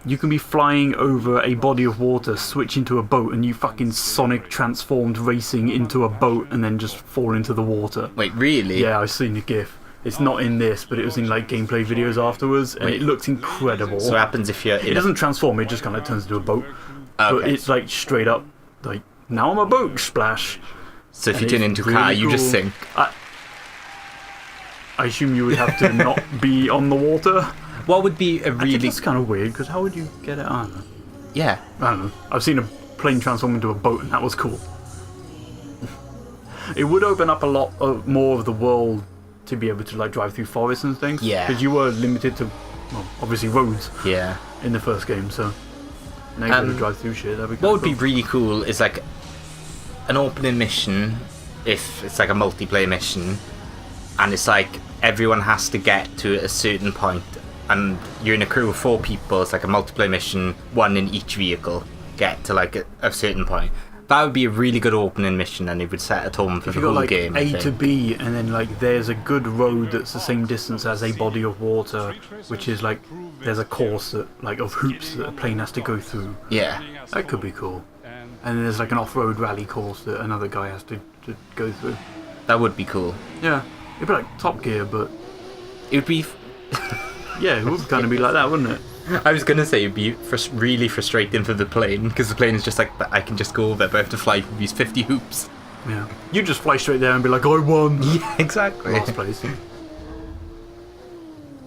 Speaker 2: You can be flying over a body of water, switch into a boat, and you fucking Sonic transformed racing into a boat and then just fall into the water.
Speaker 1: Wait, really?
Speaker 2: Yeah, I've seen the GIF. It's not in this, but it was in like gameplay videos afterwards, and it looks incredible.
Speaker 1: So what happens if you're
Speaker 2: It
Speaker 1: in a...
Speaker 2: doesn't transform, it just kind of turns into a boat. But
Speaker 1: Okay.
Speaker 2: it's like straight up, like, now I'm a boat, splash.
Speaker 1: So if you
Speaker 2: and
Speaker 1: turn
Speaker 2: it's
Speaker 1: into a car,
Speaker 2: really
Speaker 1: you just
Speaker 2: cool.
Speaker 1: sink.
Speaker 2: I assume you would have to not be on the water.
Speaker 1: What would be a
Speaker 2: I think
Speaker 1: really...
Speaker 2: that's kind of weird, because how would you get it on?
Speaker 1: Yeah.
Speaker 2: I don't know. I've seen a plane transform into a boat, and that was cool. It would open up a lot more of the world to be able to like drive through forests and things.
Speaker 1: Yeah.
Speaker 2: Because you were limited to, well, obviously roads
Speaker 1: Yeah.
Speaker 2: in the first game, so now you're going to drive through shit. That'd be
Speaker 1: What
Speaker 2: kinda
Speaker 1: would be
Speaker 2: cool.
Speaker 1: really cool is like an opening mission, if it's like a multiplayer mission, and it's like everyone has to get to a certain point, and you're in a crew of 4 people. It's like a multiplayer mission, 1 in each vehicle, get to like a certain point. That would be a really good opening mission, and it would set a tone for
Speaker 2: If
Speaker 1: the
Speaker 2: you got
Speaker 1: whole
Speaker 2: like
Speaker 1: game. I
Speaker 2: A to
Speaker 1: think.
Speaker 2: B, and then like there's a good road that's the same distance as a body of water, which is like there's a course that like of hoops that a plane has to go through.
Speaker 1: Yeah.
Speaker 2: That could be cool. And then there's like an off-road rally course that another guy has to go through.
Speaker 1: That would be cool.
Speaker 2: Yeah, it'd be like Top Gear, but
Speaker 1: It would be...
Speaker 2: yeah, it would kind of be like that, wouldn't it?
Speaker 1: I was going to say it would be really frustrating for the plane, because the plane is just like, I can just go over, but I have to fly through these 50 hoops.
Speaker 2: Yeah. You just fly straight there and be like, I won!
Speaker 1: Yeah, exactly.
Speaker 2: Last place.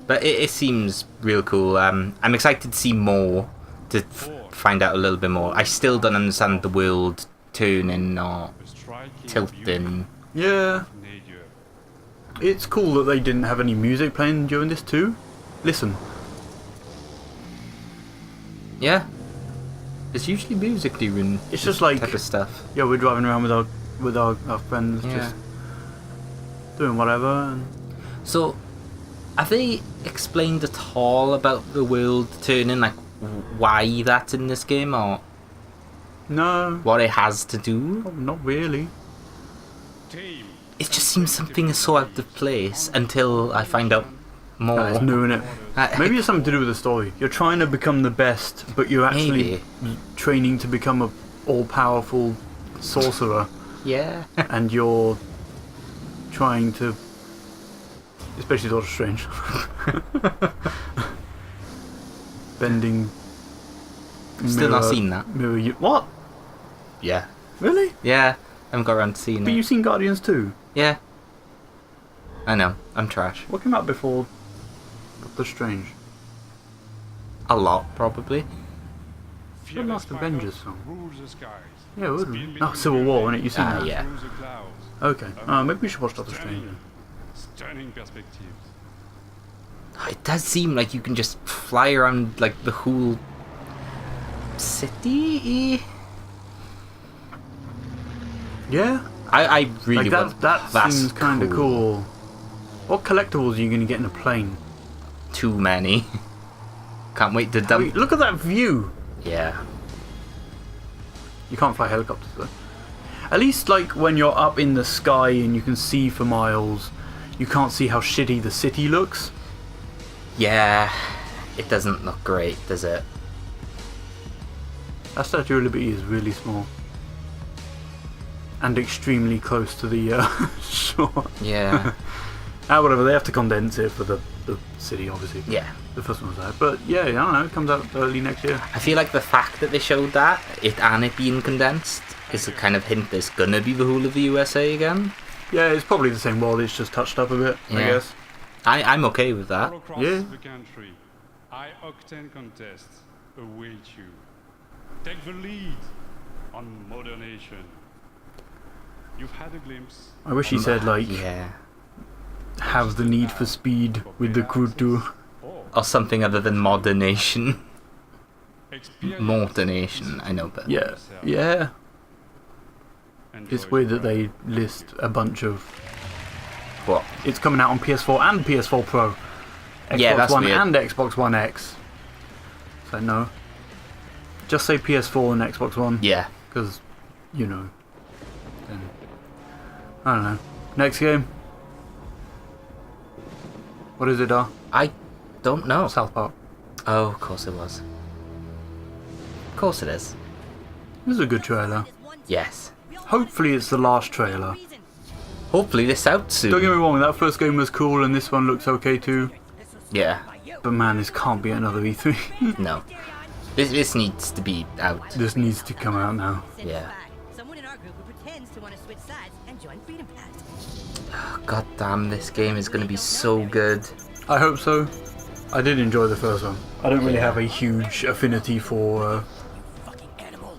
Speaker 1: But it seems real cool. I'm excited to see more, to find out a little bit more. I still don't understand the world turning or tilting.
Speaker 2: Yeah. It's cool that they didn't have any music playing during this too. Listen.
Speaker 1: Yeah. There's usually music during
Speaker 2: It's
Speaker 1: this
Speaker 2: just like,
Speaker 1: type of stuff.
Speaker 2: yeah, we're driving around with our friends,
Speaker 1: Yeah.
Speaker 2: just doing whatever. And
Speaker 1: So, have they explained at all about the world turning, like why that's in this game, or
Speaker 2: no,
Speaker 1: what it has to do?
Speaker 2: not really.
Speaker 1: It just seems something is so out of place until I find out more.
Speaker 2: It's new, innit?
Speaker 1: I-
Speaker 2: Maybe it's something to do with the story. You're trying to become the best, but you're actually training to become a all-powerful sorcerer,
Speaker 1: Yeah.
Speaker 2: and you're trying to, especially Doctor Strange, bending.
Speaker 1: Still not seen that.
Speaker 2: Mirror you. What?
Speaker 1: Yeah.
Speaker 2: Really?
Speaker 1: Yeah. I haven't got around to seeing
Speaker 2: But
Speaker 1: it.
Speaker 2: you've seen Guardians too.
Speaker 1: Yeah. I know. I'm trash.
Speaker 2: What came out before Doctor Strange?
Speaker 1: A lot, probably.
Speaker 2: The last Avengers film.
Speaker 7: Rules the skies.
Speaker 2: Yeah, it would be. Oh, Civil War, innit? You've seen that?
Speaker 1: Yeah.
Speaker 7: Through the clouds.
Speaker 2: Okay. Maybe we should watch Doctor Strange. then.
Speaker 7: Stunning perspectives.
Speaker 1: It does seem like you can just fly around like the whole city.
Speaker 2: Yeah.
Speaker 1: I really
Speaker 2: Like
Speaker 1: want.
Speaker 2: that
Speaker 1: That's
Speaker 2: seems kind of cool. What collectibles are you going to get in a plane?
Speaker 1: Too many. Can't wait to dump.
Speaker 2: Wait, look at that view.
Speaker 1: Yeah.
Speaker 2: You can't fly helicopters though. At least like when you're up in the sky and you can see for miles, you can't see how shitty the city looks.
Speaker 1: Yeah. It doesn't look great, does it?
Speaker 2: That Statue of Liberty is really small. And extremely close to the shore.
Speaker 1: Yeah.
Speaker 2: Whatever, they have to condense it for the city, obviously.
Speaker 1: Yeah.
Speaker 2: The first one was out. But yeah, I don't know, it comes out early next year.
Speaker 1: I feel like the fact that they showed that, it being condensed, is a kind of hint there's gonna be the whole of the USA again.
Speaker 2: Yeah, it's probably the same world, it's just touched up a bit, I
Speaker 1: Yeah.
Speaker 2: guess.
Speaker 1: I'm okay with that.
Speaker 7: All across
Speaker 2: Yeah.
Speaker 7: the country, high-octane contests await you. Take the lead on modernation. You've had a glimpse.
Speaker 2: I wish he said, like,
Speaker 1: Yeah.
Speaker 2: have the need for speed with the crew too.
Speaker 1: Or something other than modernation.
Speaker 7: Experience
Speaker 1: Mortonation, I know, but...
Speaker 2: Yeah, yeah.
Speaker 7: Enjoy
Speaker 2: It's weird
Speaker 7: the
Speaker 2: that they list a bunch of...
Speaker 1: What?
Speaker 2: It's coming out on PS4 and PS4 Pro. Xbox
Speaker 1: Yeah, that's
Speaker 2: One
Speaker 1: weird.
Speaker 2: and Xbox One X. So no. Just say PS4 and Xbox One.
Speaker 1: Yeah.
Speaker 2: Because, you know. Then, I don't know. Next game. What is it,
Speaker 1: I don't know.
Speaker 2: South Park.
Speaker 1: Oh, of course it was. Of course it is.
Speaker 2: This is a good trailer.
Speaker 1: Yes.
Speaker 2: Hopefully it's the last trailer.
Speaker 1: Hopefully this out soon.
Speaker 2: Don't get me wrong, that first game was cool and this one looks okay too.
Speaker 1: Yeah.
Speaker 2: But man, this can't be another E3.
Speaker 1: No. This needs to be out.
Speaker 2: This needs to come out now.
Speaker 1: Yeah.
Speaker 8: Someone in our group who pretends to want to switch sides and join Freedom Pact.
Speaker 1: God damn, this game is going to be so good.
Speaker 2: I hope so. I did enjoy the first one. I don't really have a huge affinity for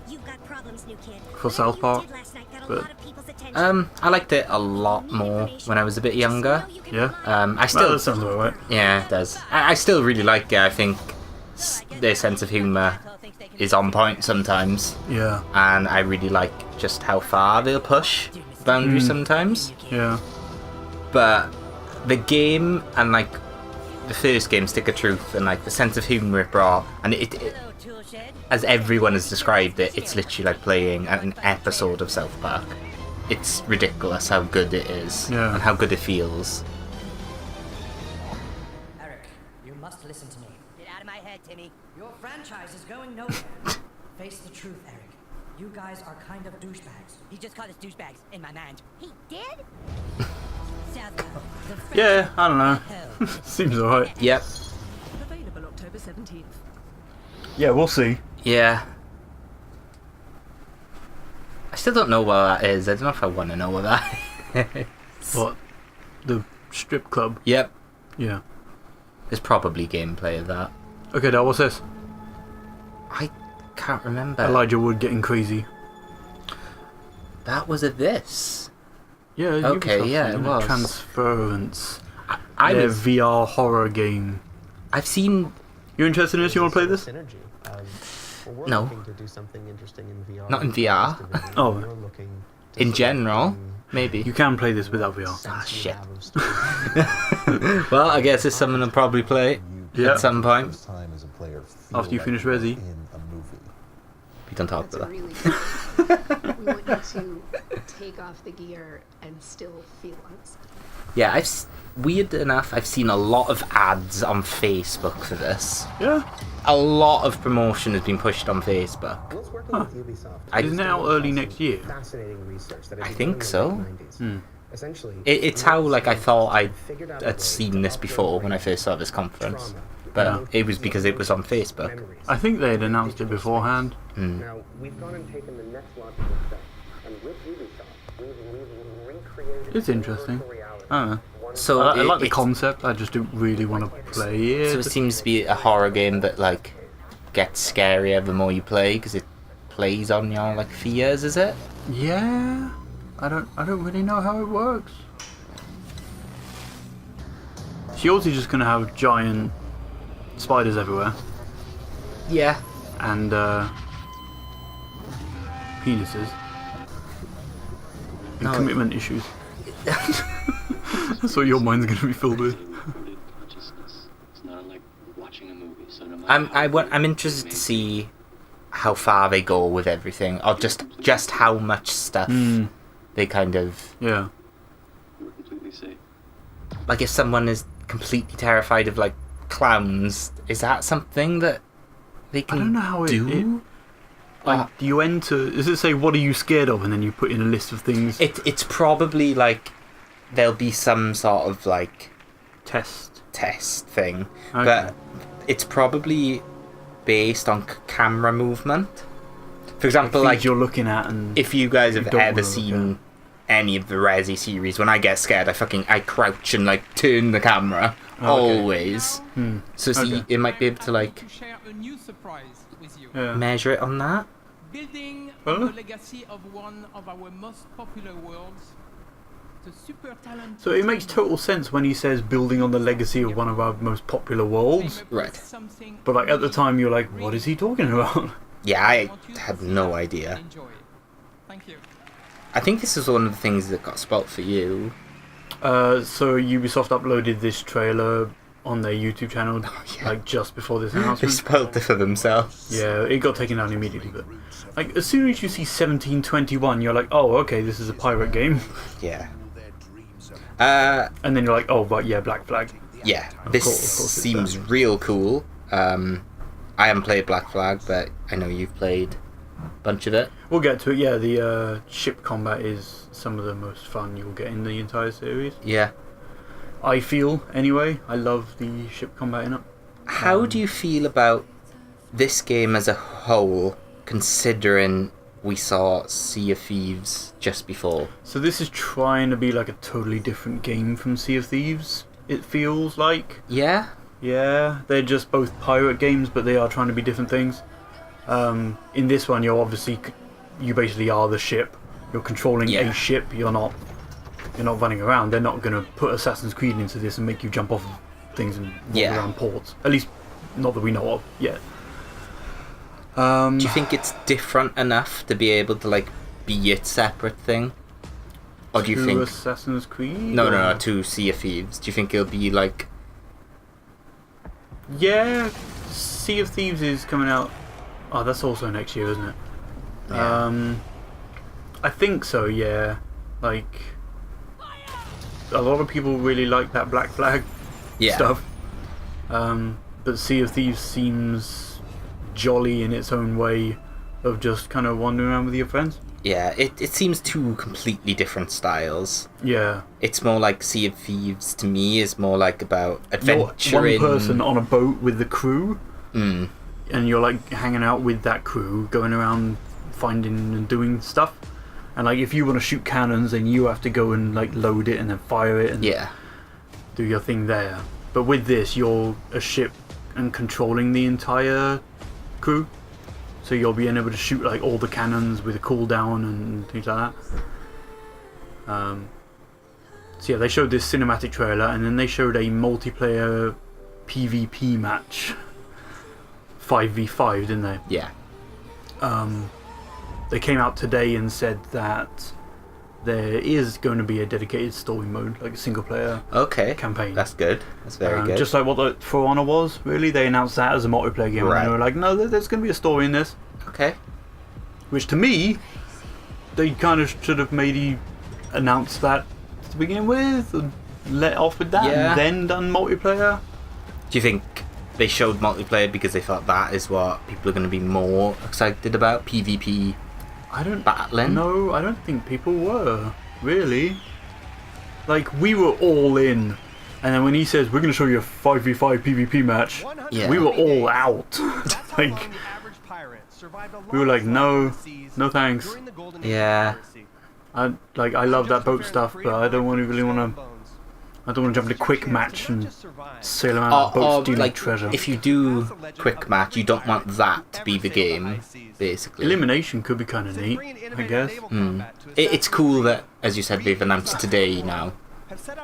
Speaker 8: You've got problems, new kid.
Speaker 2: South Park, but
Speaker 1: I liked it a lot more when I was a bit younger.
Speaker 2: yeah.
Speaker 1: I still...
Speaker 2: That sounds about right.
Speaker 1: Yeah, it does. I still really like it. I think their sense of humour is on point sometimes.
Speaker 2: Yeah,
Speaker 1: And I really like just how far they'll push the boundaries sometimes.
Speaker 2: yeah.
Speaker 1: But the game and like the first game, Stick of Truth, and like the sense of humour it brought, and it as everyone has described it, it's literally like playing an episode of South Park. It's ridiculous how good it is
Speaker 2: Yeah.
Speaker 1: and how good it feels.
Speaker 9: Eric, you must listen to me.
Speaker 8: Get out of my head, Timmy.
Speaker 9: Your franchise is going nowhere. Face the truth, Eric. You guys are kind of douchebags.
Speaker 8: He just called us douchebags in my mind.
Speaker 10: He did?
Speaker 8: South Park, the French
Speaker 2: Yeah, I don't know.
Speaker 8: hell.
Speaker 2: Seems alright.
Speaker 1: Yep.
Speaker 10: Available October 17th.
Speaker 2: Yeah, we'll see.
Speaker 1: Yeah. I still don't know what that is. I don't know if I want to know what that is.
Speaker 2: What? The strip club?
Speaker 1: Yep.
Speaker 2: Yeah.
Speaker 1: There's probably gameplay of that.
Speaker 2: Okay, Dad, what's this?
Speaker 1: I can't remember.
Speaker 2: Elijah Wood getting crazy.
Speaker 1: That was a this.
Speaker 2: Yeah,
Speaker 1: Okay,
Speaker 2: Ubisoft,
Speaker 1: yeah, it
Speaker 2: isn't
Speaker 1: was.
Speaker 2: Transference.
Speaker 1: I
Speaker 2: Their
Speaker 1: was.
Speaker 2: VR horror game.
Speaker 1: I've seen.
Speaker 2: You interested in this? You want to play this?
Speaker 1: No. Not in VR.
Speaker 2: Oh.
Speaker 1: In general, maybe.
Speaker 2: You can play this without VR.
Speaker 1: Ah, shit. Well, I guess it's something I'll probably play
Speaker 2: Yeah.
Speaker 1: at some point.
Speaker 2: After you finish Resi.
Speaker 1: We don't talk
Speaker 10: That's
Speaker 1: about
Speaker 10: a
Speaker 1: that.
Speaker 10: really good. We want you to take off the gear and still feel us.
Speaker 1: Yeah, weird enough, I've seen a lot of ads on Facebook for this.
Speaker 2: Yeah.
Speaker 1: A lot of promotion has been pushed on Facebook.
Speaker 2: Huh. Isn't it out early next year?
Speaker 1: I think so.
Speaker 2: Hmm.
Speaker 1: It's how like I thought I had seen this before when I first saw this conference, but
Speaker 2: Yeah.
Speaker 1: it was because it was on Facebook.
Speaker 2: I think they had announced it beforehand.
Speaker 1: Mm.
Speaker 11: Now, we've gone and taken the next logical step, and with Ubisoft, we've recreated
Speaker 2: It's interesting. I don't know.
Speaker 1: So
Speaker 2: I like the
Speaker 1: it's-
Speaker 2: concept, I just don't really want to play it.
Speaker 1: So it seems to be a horror game that like gets scarier the more you play because it plays on your like fears, is it?
Speaker 2: Yeah. I don't really know how it works. She also just gonna have giant spiders everywhere
Speaker 1: Yeah.
Speaker 2: and penises and
Speaker 1: No.
Speaker 2: commitment issues. That's what your mind's gonna be filled with.
Speaker 1: I'm interested to see how far they go with everything, or just how much stuff they kind of
Speaker 2: Yeah.
Speaker 1: like. If someone is completely terrified of like clowns, is that something that they can
Speaker 2: I don't know how it
Speaker 1: do?
Speaker 2: Like, do you enter? Does it say what are you scared of, and then you put in a list of things?
Speaker 1: It's probably like there'll be some sort of like
Speaker 2: Test.
Speaker 1: test thing,
Speaker 2: Okay.
Speaker 1: but it's probably based on camera movement. For example, like
Speaker 2: you're looking at, and
Speaker 1: if you guys have
Speaker 2: don't
Speaker 1: ever
Speaker 2: wanna
Speaker 1: seen any of the Resi series, when I get scared, I crouch and like turn the camera always. So see, it might be able to like measure it on that.
Speaker 12: Building on the legacy of one of our most popular worlds, the super talented.
Speaker 2: So it makes total sense when he says building on the legacy of one of our most popular worlds.
Speaker 1: Right.
Speaker 2: But like at the time, you're like, what is he talking about?
Speaker 1: Yeah, I had no idea.
Speaker 12: Thank you.
Speaker 1: I think this is one of the things that got spoilt for you.
Speaker 2: So Ubisoft uploaded this trailer on their YouTube channel, like just before this announcement.
Speaker 1: They spoiled it for themselves.
Speaker 2: Yeah, it got taken down immediately. But like as soon as you see 1721, you're like, oh, okay, this is a pirate game.
Speaker 1: Yeah.
Speaker 2: And then you're like, oh, but yeah, Black Flag.
Speaker 1: Yeah,
Speaker 2: Of
Speaker 1: this
Speaker 2: course
Speaker 1: seems real cool. I haven't played Black Flag, but I know you've played a bunch of it.
Speaker 2: We'll get to it. Yeah, the ship combat is some of the most fun you'll get in the entire series.
Speaker 1: Yeah.
Speaker 2: I feel, anyway. I love the ship combat in it.
Speaker 1: How do you feel about this game as a whole, considering we saw Sea of Thieves just before?
Speaker 2: So this is trying to be like a totally different game from Sea of Thieves, it feels like.
Speaker 1: Yeah?
Speaker 2: Yeah, they're just both pirate games, but they are trying to be different things. In this one, you basically are the ship. You're controlling a ship. You're not running around. They're not going to put Assassin's Creed into this and make you jump off of things and walk around ports. At least, not that we know of yet.
Speaker 1: Do you think it's different enough to be able to like be its separate thing? Or do you think
Speaker 2: Assassin's Creed?
Speaker 1: No, to Sea of Thieves. Do you think it'll be like?
Speaker 2: Yeah, Sea of Thieves is coming out. Oh, that's also next year, isn't it?
Speaker 1: Yeah.
Speaker 2: I think so. Yeah, like a lot of people really like that Black Flag stuff. But Sea of Thieves seems jolly in its own way of just kind of wandering around with your friends.
Speaker 1: Yeah, it seems two completely different styles.
Speaker 2: Yeah.
Speaker 1: It's more like Sea of Thieves to me is more like about adventuring.
Speaker 2: You're one person on a boat with the crew,
Speaker 1: and
Speaker 2: you're like hanging out with that crew, going around finding and doing stuff. And like if you want to shoot cannons, then you have to go and like load it and then fire it and do your thing there. But with this, you're a ship and controlling the entire crew. So you'll be able to shoot like all the cannons with a cooldown and things like that. So yeah, they showed this cinematic trailer, and then they showed a multiplayer PvP match, 5v5, didn't they?
Speaker 1: Yeah.
Speaker 2: They came out today and said that there is going to be a dedicated story mode, like a single player campaign.
Speaker 1: That's good. That's very good.
Speaker 2: Just like what the For Honor was, really. They announced that as a multiplayer game, and they were like, no, there's going to be a story in this.
Speaker 1: Okay.
Speaker 2: Which to me, they kind of should have maybe announced that to begin with, and let off with that, and then done multiplayer.
Speaker 1: Do you think they showed multiplayer because they thought that is what people are going to be more excited about? PvP battling?
Speaker 2: No, I don't think people were, really. Like, we were all in, and then when he says, we're going to show you a 5v5 PvP match, we were all out. Like, we were like, no thanks.
Speaker 1: Yeah.
Speaker 2: I love that boat stuff, but I don't really want to. I don't want to jump into quick match and sail around a boat stealing
Speaker 1: like,
Speaker 2: treasure.
Speaker 1: If you do quick match, you don't want that to be the game, basically.
Speaker 2: Elimination could be kind of neat, I guess.
Speaker 1: It's cool that, as you said, they've announced today now.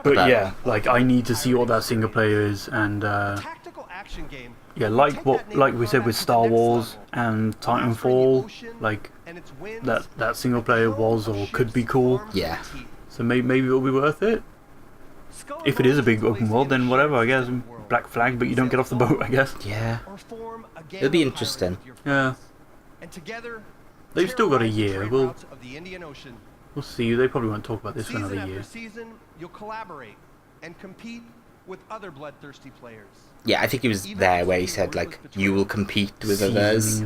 Speaker 2: But yeah, like I need to see what that single player is, and yeah, like we said with Star Wars and Titanfall, like that single player was or could be cool.
Speaker 1: Yeah.
Speaker 2: So maybe it'll be worth it. If it is a big open world, then whatever, I guess. Black Flag, but you don't get off the boat, I guess.
Speaker 1: Yeah. It'll be interesting.
Speaker 2: Yeah. They've still got a year. We'll see. They probably won't talk about this for another year.
Speaker 5: You'll collaborate and compete with other bloodthirsty players.
Speaker 1: Yeah, I think it was there where he said, like, you will compete with others.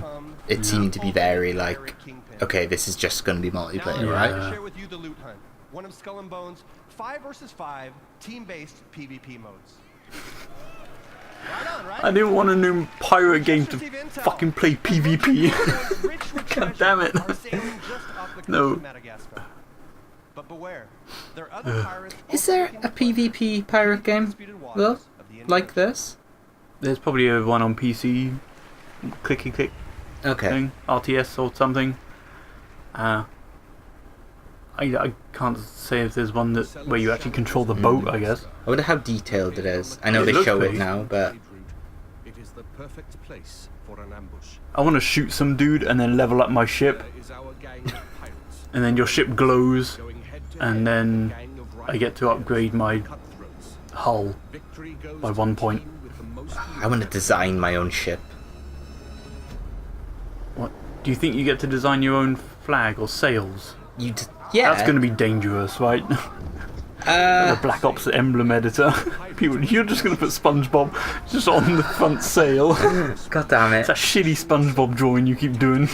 Speaker 1: It seemed to be very, like, okay, this is just going to be multiplayer, right?
Speaker 5: Share with you the Loot Hunt, one of Skull and Bones' 5 versus 5 team-based PvP modes.
Speaker 2: I didn't want a new pirate game to fucking play PvP. God damn it. No.
Speaker 1: Is there a PvP pirate game, though? Like this?
Speaker 2: There's probably a one on PC. Clicky click.
Speaker 1: Okay.
Speaker 2: Thing, RTS or something. I can't say if there's one that where you actually control the boat. I guess.
Speaker 1: I wonder how detailed it is. I know they show it now, but
Speaker 13: It is the perfect place for an ambush.
Speaker 2: I want to shoot some dude and then level up my ship, and then your ship glows, and then I get to upgrade my hull by 1 point.
Speaker 1: I want to design my own ship.
Speaker 2: What? Do you think you get to design your own flag or sails?
Speaker 1: Yeah.
Speaker 2: That's going to be dangerous, right? The Black Ops emblem editor. People, you're just going to put SpongeBob just on the front sail.
Speaker 1: God damn it.
Speaker 2: It's a shitty SpongeBob drawing you keep doing.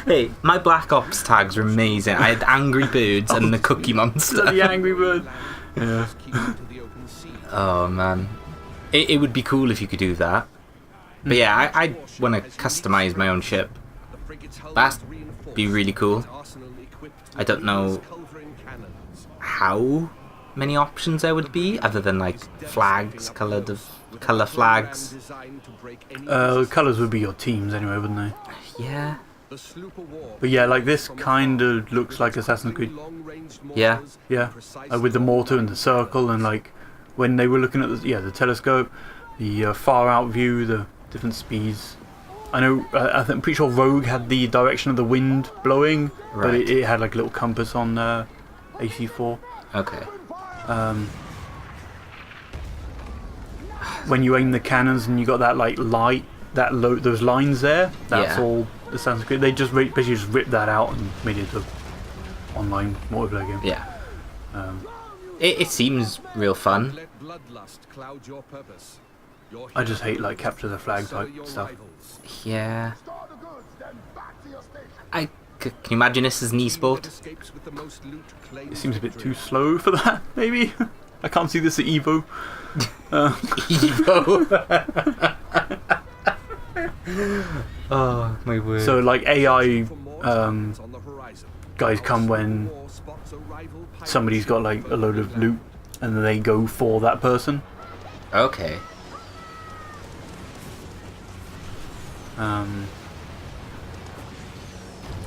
Speaker 1: Hey, my Black Ops tags were amazing. I had Angry Birds and the Cookie Monster.
Speaker 2: The Angry Bird. Yeah.
Speaker 1: Oh man. It would be cool if you could do that. But yeah, I want to customize my own ship. That'd be really cool. I don't know how many options there would be other than like flags, colour flags.
Speaker 2: Colours would be your teams anyway, wouldn't they?
Speaker 1: Yeah.
Speaker 2: But yeah, like this kind of looks like Assassin's Creed.
Speaker 1: Yeah.
Speaker 2: Yeah. With the mortar and the circle, and like when they were looking at the telescope, the far out view, the different speeds. I know. I'm pretty sure Rogue had the direction of the wind blowing, but it had like a little compass on AC4.
Speaker 1: Okay.
Speaker 2: When you aim the cannons and you got that like light, those lines there, that's all Assassin's Creed. They just basically just ripped that out and made it an online multiplayer game.
Speaker 1: Yeah. It seems real fun.
Speaker 2: I just hate like capture the flag type stuff.
Speaker 1: Yeah. Can you imagine this as an esport?
Speaker 2: It seems a bit too slow for that, maybe. I can't see this at Evo.
Speaker 1: Evo. Oh my word.
Speaker 2: So like AI guys come when somebody's got like a load of loot, and then they go for that person.
Speaker 1: Okay.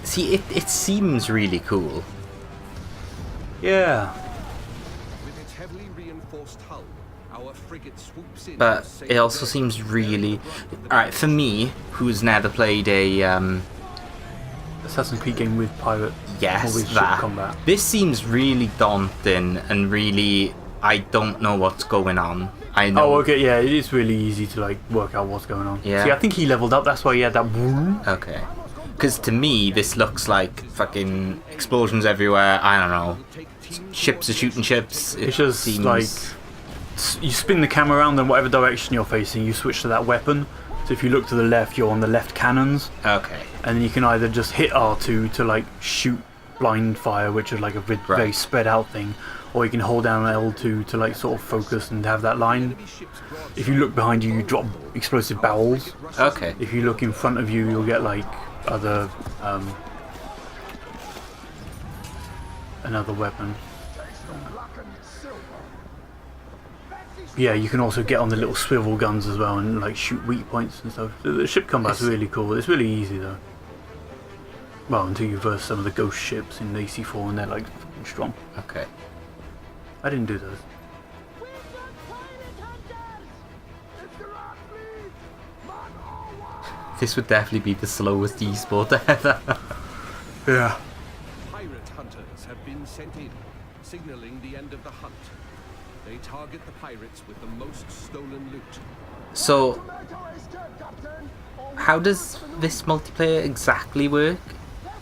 Speaker 1: See, it seems really cool.
Speaker 2: Yeah.
Speaker 1: But it also seems really... Alright, for me, who's never played a...
Speaker 2: Assassin's Creed game with pirate.
Speaker 1: Yes,
Speaker 2: with
Speaker 1: that.
Speaker 2: Combat.
Speaker 1: This seems really daunting and really... I don't know what's going on. I know.
Speaker 2: Oh, okay, yeah, it is really easy to like work out what's going on.
Speaker 1: Yeah.
Speaker 2: See, I think he leveled up, that's why he had that boom.
Speaker 1: Okay. Because to me, this looks like fucking explosions everywhere. I don't know. Ships are shooting ships.
Speaker 2: It's just seems... like you spin the camera around in whatever direction you're facing, you switch to that weapon. So if you look to the left, you're on the left cannons.
Speaker 1: Okay.
Speaker 2: And then you can either just hit R2 to like shoot blind fire, which is like a very spread out thing, or you can hold down L2 to like sort of focus and have that line. If you look behind you, you drop explosive barrels.
Speaker 1: Okay.
Speaker 2: If you look in front of you, you'll get like other another weapon. Yeah, you can also get on the little swivel guns as well and like shoot weak points and stuff. The ship combat's really cool. It's really easy though. Well, until you verse some of the ghost ships in AC4 and they're like fucking strong.
Speaker 1: Okay.
Speaker 2: I didn't do those.
Speaker 1: This would definitely be the slowest esport ever.
Speaker 2: Yeah.
Speaker 13: Pirate hunters have been sent in, signaling the end of the hunt. They target the pirates with the most stolen loot.
Speaker 1: So, how does this multiplayer exactly work?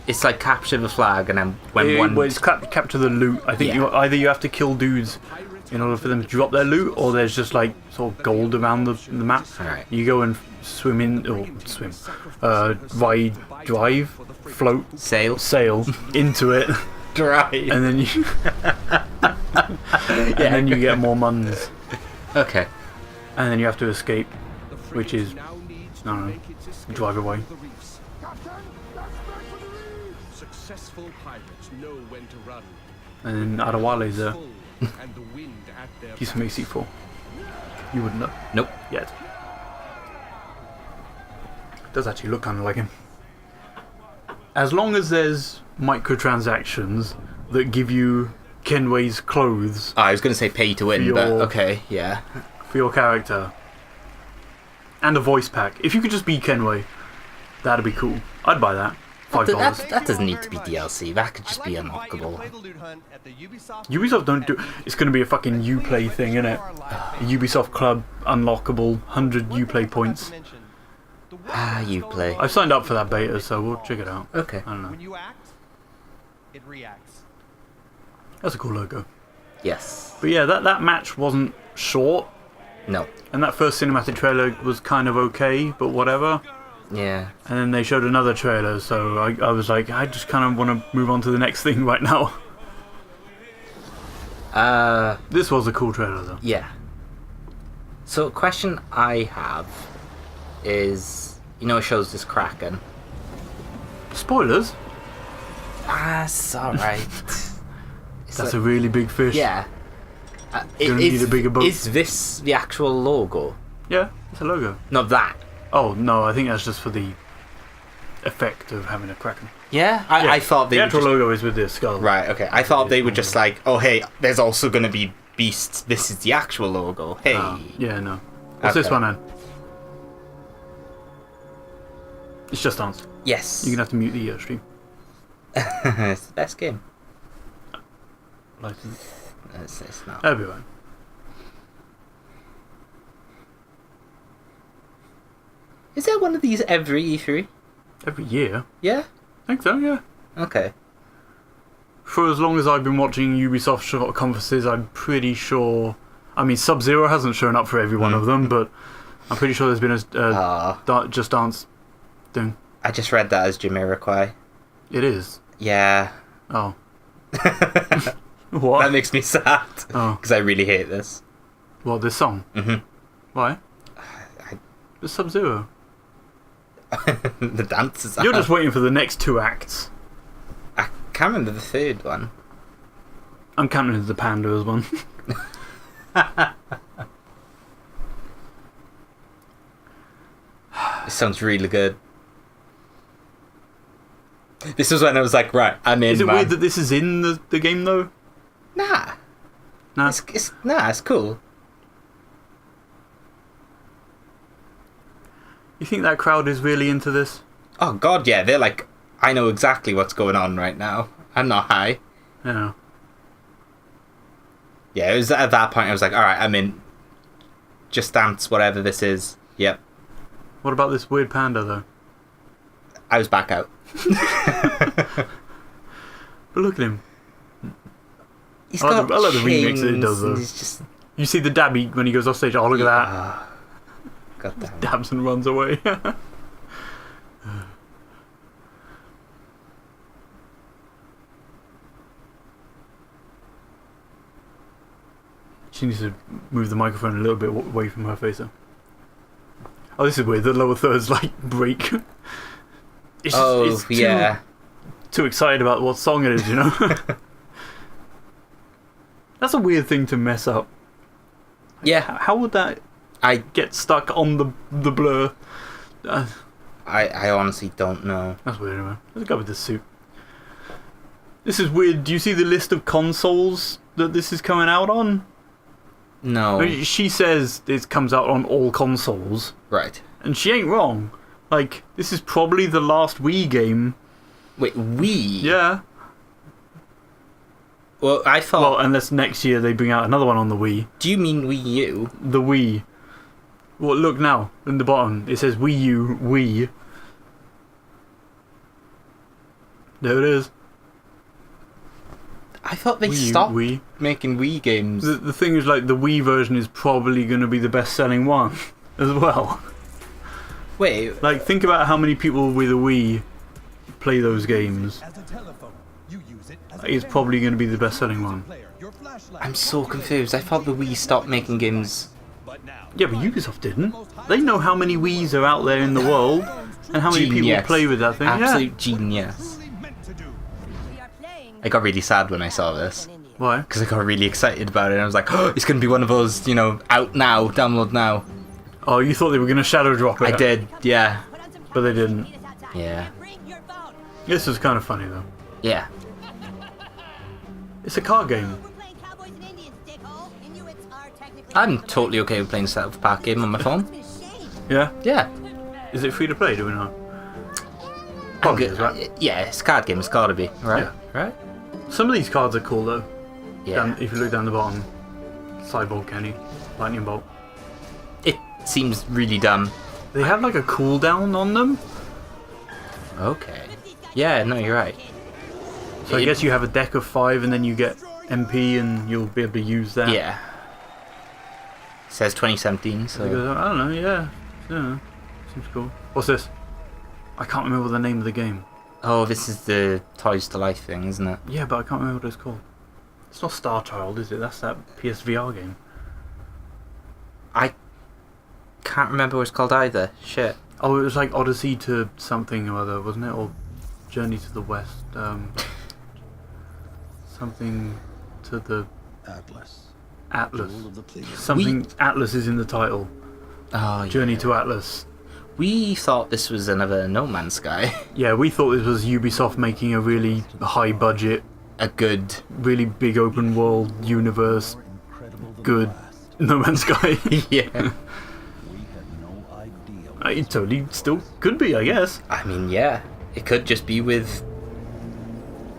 Speaker 1: It's like capture the flag, and then when
Speaker 2: it's capture the loot. I think either you have to kill dudes in order for them to drop their loot, or there's just like sort of gold around the map.
Speaker 1: Right.
Speaker 2: You go and swim in, or swim, drive, float, sail into it,
Speaker 1: drive,
Speaker 2: and then you, and then you get more muns.
Speaker 1: Okay.
Speaker 2: And then you have to escape, which is, I don't know, drive away.
Speaker 13: Successful pirates know when to run.
Speaker 2: And then Adewale's there.
Speaker 13: And the wind at their
Speaker 2: He's from AC4. You wouldn't know.
Speaker 1: Nope.
Speaker 2: Yet. Does actually look kind of like him. As long as there's microtransactions that give you Kenway's clothes.
Speaker 1: I was going to say pay to win, but okay, yeah.
Speaker 2: For your character. And a voice pack. If you could just be Kenway, that'd be cool. I'd buy that. $5.
Speaker 1: That doesn't need to be DLC. That could just be unlockable.
Speaker 2: Ubisoft don't do. It's going to be a fucking Uplay thing, isn't it? A Ubisoft Club unlockable, 100 Uplay points.
Speaker 1: Ah, Uplay.
Speaker 2: I've signed up for that beta, so we'll check it out.
Speaker 1: Okay.
Speaker 2: I don't know.
Speaker 14: When you act, it reacts.
Speaker 2: That's a cool logo.
Speaker 1: Yes.
Speaker 2: But yeah, that match wasn't short.
Speaker 1: No.
Speaker 2: And that first cinematic trailer was kind of okay, but whatever.
Speaker 1: Yeah.
Speaker 2: And then they showed another trailer, so I was like, I just kind of want to move on to the next thing right now. This was a cool trailer, though.
Speaker 1: Yeah. So, a question I have is, you know, it shows this Kraken.
Speaker 2: Spoilers?
Speaker 1: That's alright.
Speaker 2: That's a really big fish.
Speaker 1: Yeah.
Speaker 2: Gonna need a bigger boat.
Speaker 1: Is this the actual logo?
Speaker 2: Yeah, it's a logo.
Speaker 1: Not that.
Speaker 2: Oh, no, I think that's just for the effect of having a Kraken.
Speaker 1: Yeah? I thought they
Speaker 2: the
Speaker 1: were
Speaker 2: actual
Speaker 1: just...
Speaker 2: logo is with this skull.
Speaker 1: Right, okay. I thought they were just like, oh, hey, there's also going to be beasts. This is the actual logo. Hey.
Speaker 2: Yeah, no. What's this one, then? It's Just Dance.
Speaker 1: Yes.
Speaker 2: You're going to have to mute the stream.
Speaker 1: It's the best game.
Speaker 2: License.
Speaker 1: It's not.
Speaker 2: Everyone.
Speaker 1: Is there one of these every E3?
Speaker 2: Every year?
Speaker 1: Yeah?
Speaker 2: I think so, yeah.
Speaker 1: Okay.
Speaker 2: For as long as I've been watching Ubisoft short conferences, I'm pretty sure... I mean, Sub-Zero hasn't shown up for every one of them, but I'm pretty sure there's been a Just Dance thing.
Speaker 1: I just read that as Jamiroquai.
Speaker 2: It is?
Speaker 1: Yeah.
Speaker 2: Oh. What?
Speaker 1: That makes me sad.
Speaker 2: Oh.
Speaker 1: Because I really hate this.
Speaker 2: What, this song?
Speaker 1: Mm-hmm.
Speaker 2: Why? It's Sub-Zero.
Speaker 1: The dances.
Speaker 2: You're just waiting for the next two acts.
Speaker 1: I can't remember the third one.
Speaker 2: I'm counting the Pandas one.
Speaker 1: This sounds really good. This was when I was like, right, I'm in.
Speaker 2: Is it weird that this is in the game though?
Speaker 1: Nah.
Speaker 2: Nah.
Speaker 1: It's cool.
Speaker 2: You think that crowd is really into this?
Speaker 1: Oh god, yeah. They're like, I know exactly what's going on right now. I'm not high.
Speaker 2: Yeah.
Speaker 1: Yeah, it was at that point I was like, alright, I'm in. Just Dance, whatever this is. Yep.
Speaker 2: What about this weird panda though?
Speaker 1: I was back out.
Speaker 2: But look at him.
Speaker 1: He's got
Speaker 2: I like the remix that it does though.
Speaker 1: Just...
Speaker 2: You see the dabby when he goes off stage. Oh, look at that.
Speaker 1: God damn it.
Speaker 2: Dabs and runs away. She needs to move the microphone a little bit away from her face though. Oh, this is weird. The lower thirds like break. It's just, it's too excited about what song it is, you know? That's a weird thing to mess up.
Speaker 1: Yeah.
Speaker 2: How would that get stuck on the blur?
Speaker 1: I honestly don't know.
Speaker 2: That's weird, man. There's a guy with this suit. This is weird. Do you see the list of consoles that this is coming out on?
Speaker 1: No.
Speaker 2: I mean, she says it comes out on all consoles.
Speaker 1: Right.
Speaker 2: And she ain't wrong. Like, this is probably the last Wii game.
Speaker 1: Wait, Wii?
Speaker 2: Yeah.
Speaker 1: Well, I thought...
Speaker 2: Well, unless next year they bring out another one on the Wii.
Speaker 1: Do you mean Wii U?
Speaker 2: The Wii. Well, look now, in the bottom. It says Wii U, Wii. There it is.
Speaker 1: I thought they
Speaker 2: Wii U,
Speaker 1: stopped
Speaker 2: Wii.
Speaker 1: making Wii games.
Speaker 2: The thing is, like, the Wii version is probably going to be the best-selling one as well.
Speaker 1: Wait.
Speaker 2: Like, think about how many people with a Wii play those games. It's probably going to be the best-selling one.
Speaker 1: I'm so confused. I thought the Wii stopped making games
Speaker 2: Yeah, but Ubisoft didn't. They know how many Wiis are out there in the world and how many people play with that thing.
Speaker 1: Absolute genius. I got really sad when I saw this.
Speaker 2: Why?
Speaker 1: Because I got really excited about it. And I was like, oh, it's going to be one of those, you know, out now, download now.
Speaker 2: Oh, you thought they were going to shadow drop it?
Speaker 1: I did, yeah.
Speaker 2: But they didn't.
Speaker 1: Yeah.
Speaker 2: This was kind of funny though.
Speaker 1: Yeah.
Speaker 2: It's a card game.
Speaker 1: I'm totally okay with playing a South Park game on my phone.
Speaker 2: Yeah?
Speaker 1: Yeah.
Speaker 2: Is it free to play, do we know?
Speaker 1: Probably is, right? Yeah, it's a card game, it's gotta be, right?
Speaker 2: Yeah.
Speaker 1: Right?
Speaker 2: Some of these cards are cool though.
Speaker 1: Yeah.
Speaker 2: If you look down the bottom, Cyborg Kenny, Lightning Bolt.
Speaker 1: It seems really dumb.
Speaker 2: They have like a cooldown on them.
Speaker 1: Okay. Yeah, no, you're right.
Speaker 2: So I guess you have a deck of 5 and then you get MP and you'll be able to use that.
Speaker 1: Yeah. It says 2017, so...
Speaker 2: I don't know, yeah. Seems cool. What's this? I can't remember the name of the game.
Speaker 1: Oh, this is the Toys to Life thing, isn't it?
Speaker 2: Yeah, but I can't remember what it's called. It's not Star Child, is it? That's that PSVR game.
Speaker 1: I can't remember what it's called either. Shit.
Speaker 2: Oh, it was like Odyssey to something or other, wasn't it? Or Journey to the West. Something to the... Atlas. Something Atlas is in the title.
Speaker 1: Oh,
Speaker 2: Journey to Atlas.
Speaker 1: We thought this was another No Man's Sky.
Speaker 2: Yeah, we thought this was Ubisoft making a really high budget, really big open world universe, good No Man's Sky.
Speaker 1: Yeah.
Speaker 2: It totally still could be, I guess.
Speaker 1: I mean, yeah. It could just be with...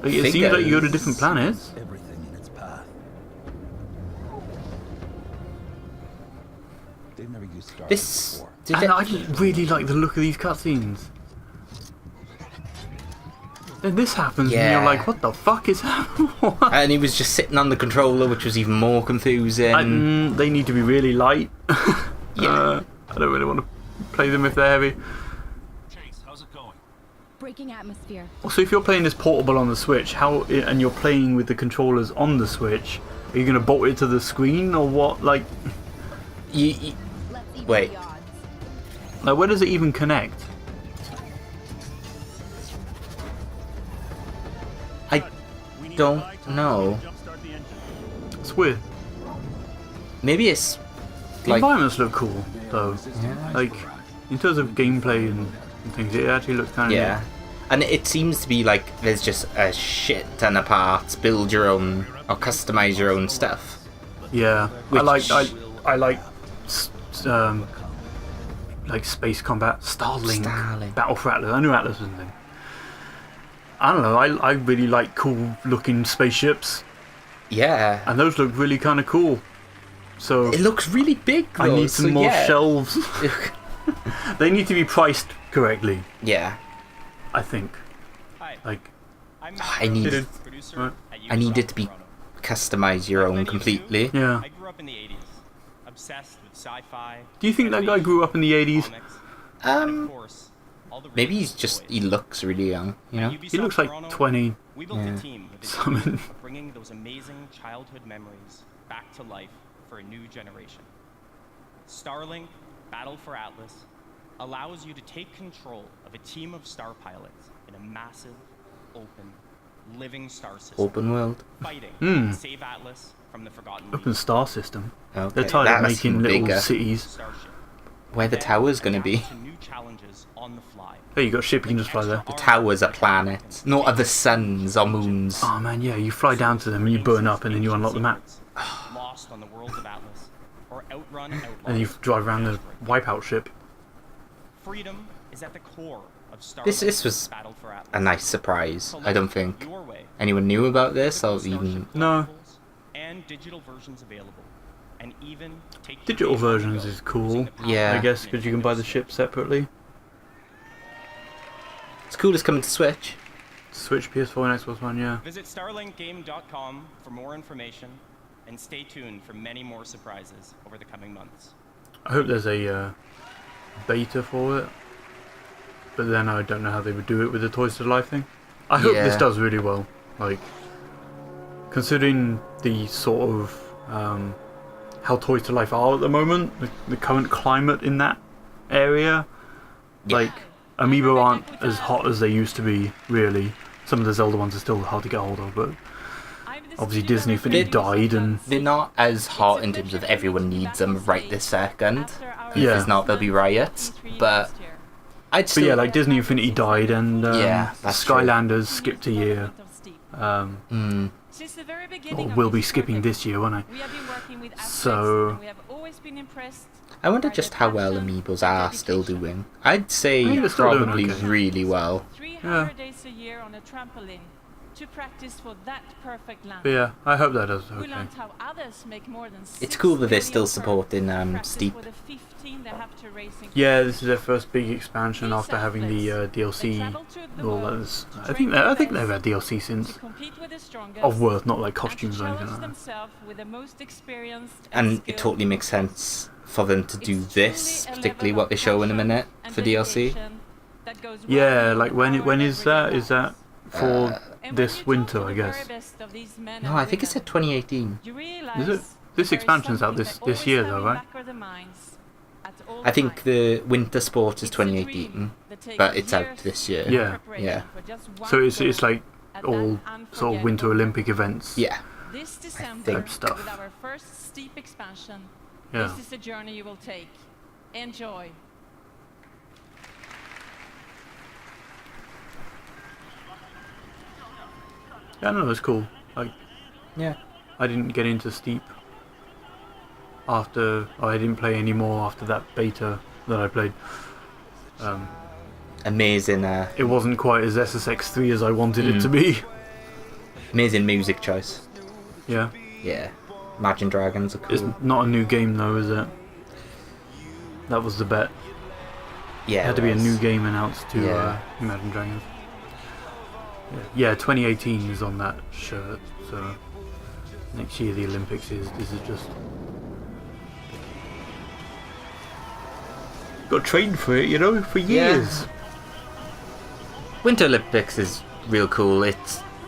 Speaker 2: It seems like you go to different planets.
Speaker 1: This...
Speaker 2: I just really like the look of these cutscenes. Then this happens and you're like, what the fuck is happening?
Speaker 1: And he was just sitting on the controller, which was even more confusing.
Speaker 2: They need to be really light.
Speaker 1: Yeah.
Speaker 2: I don't really want to play them if they're heavy.
Speaker 15: Breaking atmosphere.
Speaker 2: Also, if you're playing this portable on the Switch, and you're playing with the controllers on the Switch, are you going to bolt it to the screen or what? Like,
Speaker 1: wait.
Speaker 2: Like, where does it even connect?
Speaker 1: I don't know.
Speaker 2: It's weird.
Speaker 1: Maybe it's
Speaker 2: the environments look cool though. Yeah. Like in terms of gameplay and things, it actually looks kind of
Speaker 1: neat. And it seems to be like there's just a shit ton of parts. Build your own or customize your own stuff.
Speaker 2: Yeah, I like space combat, Starlink, Battle for Atlas. I knew Atlas was a thing. I don't know. I really like cool looking spaceships.
Speaker 1: Yeah,
Speaker 2: and those look really kind of cool. So
Speaker 1: it looks really big though,
Speaker 2: I need some more shelves. They need to be priced correctly.
Speaker 1: Yeah,
Speaker 2: I think. Like,
Speaker 1: I need it to be customized your own completely.
Speaker 2: Yeah.
Speaker 16: I grew up in the 80s, obsessed with sci-fi.
Speaker 2: Do you think that guy grew up in the 80s?
Speaker 1: Maybe he looks really young, you know?
Speaker 2: He looks like 20.
Speaker 16: We built a team with a dream of bringing those amazing childhood memories back to life for a new generation. Starlink, Battle for Atlas, allows you to take control of a team of star pilots in a massive, open, living star system.
Speaker 1: Open world.
Speaker 16: Fighting to save Atlas from the Forgotten Legion.
Speaker 2: Open star system.
Speaker 1: Okay.
Speaker 2: They're tired of making little cities.
Speaker 1: Where the tower's going to be.
Speaker 2: Hey, you got a ship, you can just fly there.
Speaker 1: The tower's a planet, not other suns or moons.
Speaker 2: Oh man, yeah, you fly down to them and you burn up and then you unlock the map.
Speaker 16: Lost on the worlds of Atlas, or outrun outlaws.
Speaker 2: And you drive around the wipeout ship.
Speaker 16: Freedom is at the core of Starlink.
Speaker 1: This was a nice surprise. I don't think anyone knew about this or even...
Speaker 2: No.
Speaker 16: And digital versions available. And even
Speaker 2: digital versions is cool.
Speaker 1: Yeah.
Speaker 2: I guess because you can buy the ship separately.
Speaker 1: It's cool it's coming to Switch.
Speaker 2: Switch, PS4 and Xbox One, yeah.
Speaker 16: Visit starlinkgame.com for more information and stay tuned for many more surprises over the coming months.
Speaker 2: I hope there's a beta for it. But then I don't know how they would do it with the Toys to Life thing. I hope this does really well. Like, considering the sort of how Toys to Life are at the moment, the current climate in that area.
Speaker 1: Yeah.
Speaker 2: Like, amiibo aren't as hot as they used to be, really. Some of the Zelda ones are still hard to get hold of, but obviously Disney Infinity died, and
Speaker 1: they're not as hot in terms of everyone needs them right this second.
Speaker 2: Yeah.
Speaker 1: If not, there'll be riots. But I'd still...
Speaker 2: But yeah, like Disney Infinity died, and
Speaker 1: yeah, that's
Speaker 2: Skylanders skipped a year. Or will be skipping this year, won't I? So
Speaker 1: I wonder just how well amiibos are still doing. I'd say
Speaker 2: they're still
Speaker 1: probably
Speaker 2: doing okay.
Speaker 1: really well.
Speaker 12: 300 days a year on a trampoline to practice for that perfect land.
Speaker 2: But yeah, I hope that does
Speaker 12: We
Speaker 2: okay.
Speaker 12: learned how others make more than
Speaker 1: It's cool that they're still supporting Steep.
Speaker 12: for the 15 they have to race in
Speaker 2: Yeah, this is their first big expansion after having the DLC. Well, I think they've had DLC since. Of worth, not like costumes or anything like that.
Speaker 1: And it totally makes sense for them to do this, particularly what they show in a minute for DLC.
Speaker 2: Yeah, like when is that? Is that for this winter, I guess?
Speaker 1: No, I think it said 2018.
Speaker 2: Is it? This expansion's out this year though, right?
Speaker 1: I think the winter sport is 2018, but it's out this year.
Speaker 2: Yeah.
Speaker 1: Yeah.
Speaker 2: So it's like all sort of Winter Olympic events.
Speaker 1: Yeah.
Speaker 12: This December,
Speaker 2: type stuff.
Speaker 12: with our first Steep expansion,
Speaker 2: Yeah.
Speaker 12: this is the journey you will take. Enjoy.
Speaker 2: Yeah, no, it's cool. Like,
Speaker 1: yeah,
Speaker 2: I didn't get into Steep after. I didn't play any more after that beta that I played.
Speaker 1: Amazing.
Speaker 2: It wasn't quite as SSX3 as I wanted it to be.
Speaker 1: Amazing music choice.
Speaker 2: Yeah.
Speaker 1: Yeah. Imagine Dragons are cool.
Speaker 2: It's not a new game though, is it? That was the bet.
Speaker 1: Yeah.
Speaker 2: It had to be a new game announced to Imagine Dragons. Yeah, 2018 is on that shirt, so next year the Olympics is. This is just got to train for it, you know, for years.
Speaker 1: Yeah. Winter Olympics is real cool. It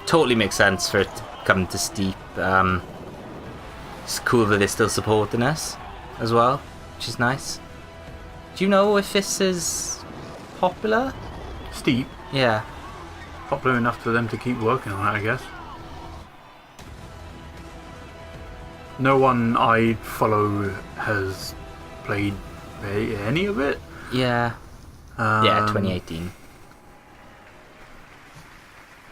Speaker 1: totally makes sense for it to come to Steep. It's cool that they're still supporting us as well, which is nice. Do you know if this is popular?
Speaker 2: Steep?
Speaker 1: Yeah.
Speaker 2: Popular enough for them to keep working on it, I guess. No one I follow has played any of it.
Speaker 1: Yeah. Yeah, 2018.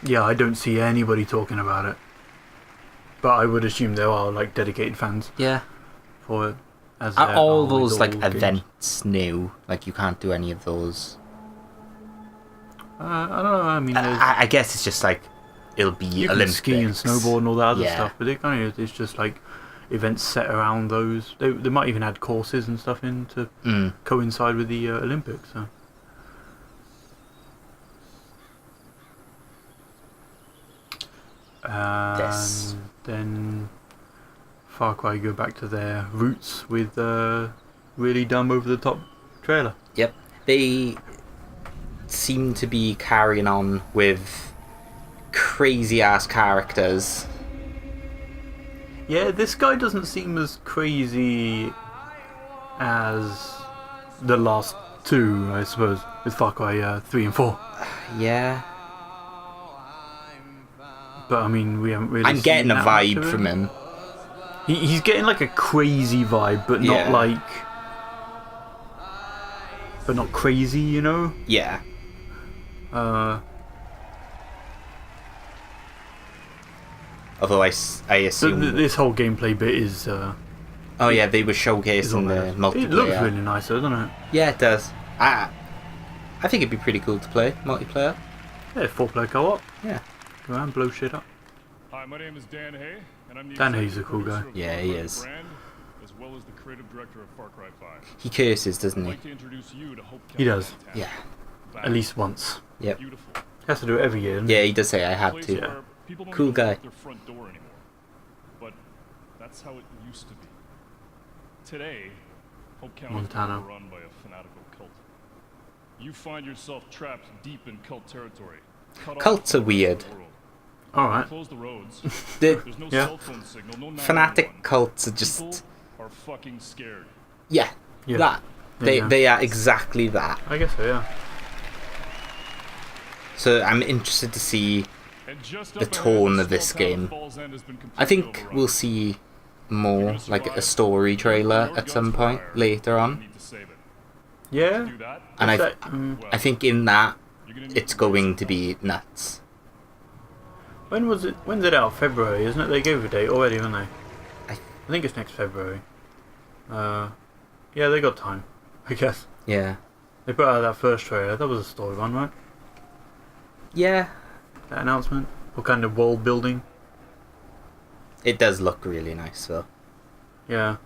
Speaker 2: Yeah, I don't see anybody talking about it. But I would assume there are like dedicated fans.
Speaker 1: Yeah.
Speaker 2: For it. As
Speaker 1: are all
Speaker 2: with
Speaker 1: those like
Speaker 2: games.
Speaker 1: events new? Like you can't do any of those?
Speaker 2: I don't know. I mean,
Speaker 1: I guess it's just like it'll be
Speaker 2: you
Speaker 1: Olympics.
Speaker 2: can ski and snowboard and all that other
Speaker 1: Yeah.
Speaker 2: stuff, but it kind of it's just like events set around those. They might even add courses and stuff in to coincide with the Olympics. So.
Speaker 1: Yes.
Speaker 2: Then Farcry go back to their roots with really dumb over the top trailer.
Speaker 1: Yep. They seem to be carrying on with crazy ass characters.
Speaker 2: Yeah, this guy doesn't seem as crazy as the last two, I suppose, with Far Cry 3 and 4.
Speaker 1: Yeah.
Speaker 2: But I mean, we haven't really.
Speaker 1: I'm
Speaker 2: seen
Speaker 1: getting a
Speaker 2: that much
Speaker 1: vibe
Speaker 2: of
Speaker 1: from him.
Speaker 2: He's getting like a crazy vibe, but not like. But not crazy, you know?
Speaker 1: Yeah. Although I assume
Speaker 2: this whole gameplay bit is.
Speaker 1: Oh yeah, they were showcasing the multiplayer.
Speaker 2: It looks really nice, though, doesn't it?
Speaker 1: Yeah, it does. I think it'd be pretty cool to play multiplayer.
Speaker 2: Yeah, 4-player co-op.
Speaker 1: Yeah.
Speaker 2: Go around, blow shit up.
Speaker 7: Hi, my name is Dan Hay, and I'm the
Speaker 2: Dan Hay's a cool guy.
Speaker 1: Yeah, he is.
Speaker 7: brand, as well as the creative director of Far Cry 5.
Speaker 1: He curses, doesn't
Speaker 7: I'd
Speaker 1: he?
Speaker 7: like to introduce you to Hope
Speaker 2: He does.
Speaker 1: Yeah.
Speaker 2: At least once.
Speaker 1: Yep.
Speaker 2: He has to do it every year. Doesn't
Speaker 1: Yeah, he does say I had to.
Speaker 7: Place where people don't
Speaker 1: Cool
Speaker 7: even
Speaker 1: guy.
Speaker 7: lock their front door anymore. But that's how it used to be. Today, Hope County is
Speaker 2: Montana.
Speaker 7: run by a fanatical cult. You find yourself trapped deep in cult territory. cut off
Speaker 1: Cults are
Speaker 7: from the rest of
Speaker 1: weird.
Speaker 7: the world.
Speaker 2: Alright.
Speaker 7: Close the roads.
Speaker 1: The
Speaker 7: There's no
Speaker 2: Yeah.
Speaker 7: cell phone signal, no 911.
Speaker 1: fanatic cults are just
Speaker 7: are fucking scared.
Speaker 1: Yeah,
Speaker 2: Yeah.
Speaker 1: that. They are exactly that.
Speaker 2: I guess so, yeah.
Speaker 1: So I'm interested to see the tone of this game. I think we'll see more, like a story trailer at some point later on.
Speaker 2: Yeah.
Speaker 1: And I think in that, it's going to be nuts.
Speaker 2: When was it? When's it out? February, isn't it? They gave a date already, haven't they? I think it's next February. Yeah, they got time, I guess.
Speaker 1: Yeah.
Speaker 2: They put out that first trailer. That was a story one, right?
Speaker 1: Yeah.
Speaker 2: That announcement. What kind of world building?
Speaker 1: It does look really nice, though.
Speaker 2: Yeah.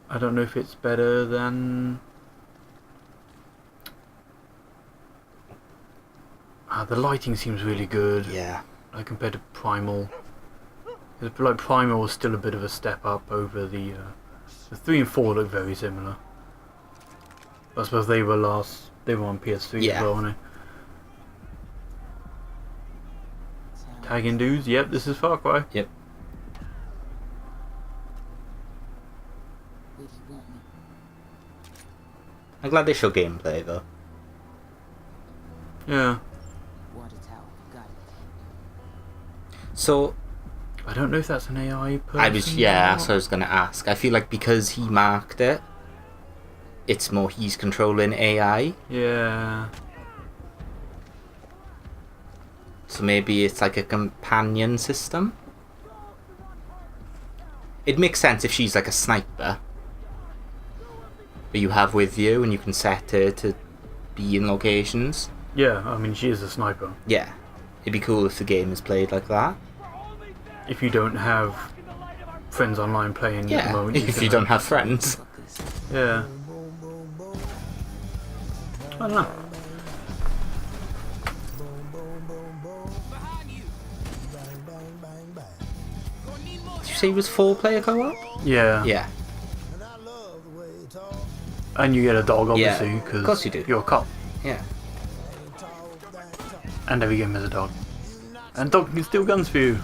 Speaker 2: I don't know if it's better than... the lighting seems really good.
Speaker 1: Yeah.
Speaker 2: Like compared to Primal. Like Primal was still a bit of a step up over the 3 and 4 look very similar. I suppose they were on PS3 as well, weren't they? Tagging dudes, yep, this is Far Cry.
Speaker 1: Yep. I'm glad they show gameplay though.
Speaker 2: Yeah.
Speaker 1: So
Speaker 2: I don't know if that's an AI person.
Speaker 1: So I was gonna ask. I feel like because he marked it, it's more he's controlling AI.
Speaker 2: Yeah.
Speaker 1: So maybe it's like a companion system. It makes sense if she's like a sniper that you have with you and you can set her to be in locations.
Speaker 2: Yeah, I mean she is a sniper.
Speaker 1: Yeah. It'd be cool if the game is played like that.
Speaker 2: If you don't have friends online playing at the moment.
Speaker 1: If you don't have friends.
Speaker 2: Yeah. I don't know.
Speaker 1: Did you say it was 4-player co-op?
Speaker 2: Yeah.
Speaker 1: Yeah.
Speaker 2: And you get a dog, obviously,
Speaker 1: Yeah,
Speaker 2: because
Speaker 1: of course you do.
Speaker 2: You're a cop.
Speaker 1: Yeah.
Speaker 2: And every game has a dog. And dog can steal guns for you.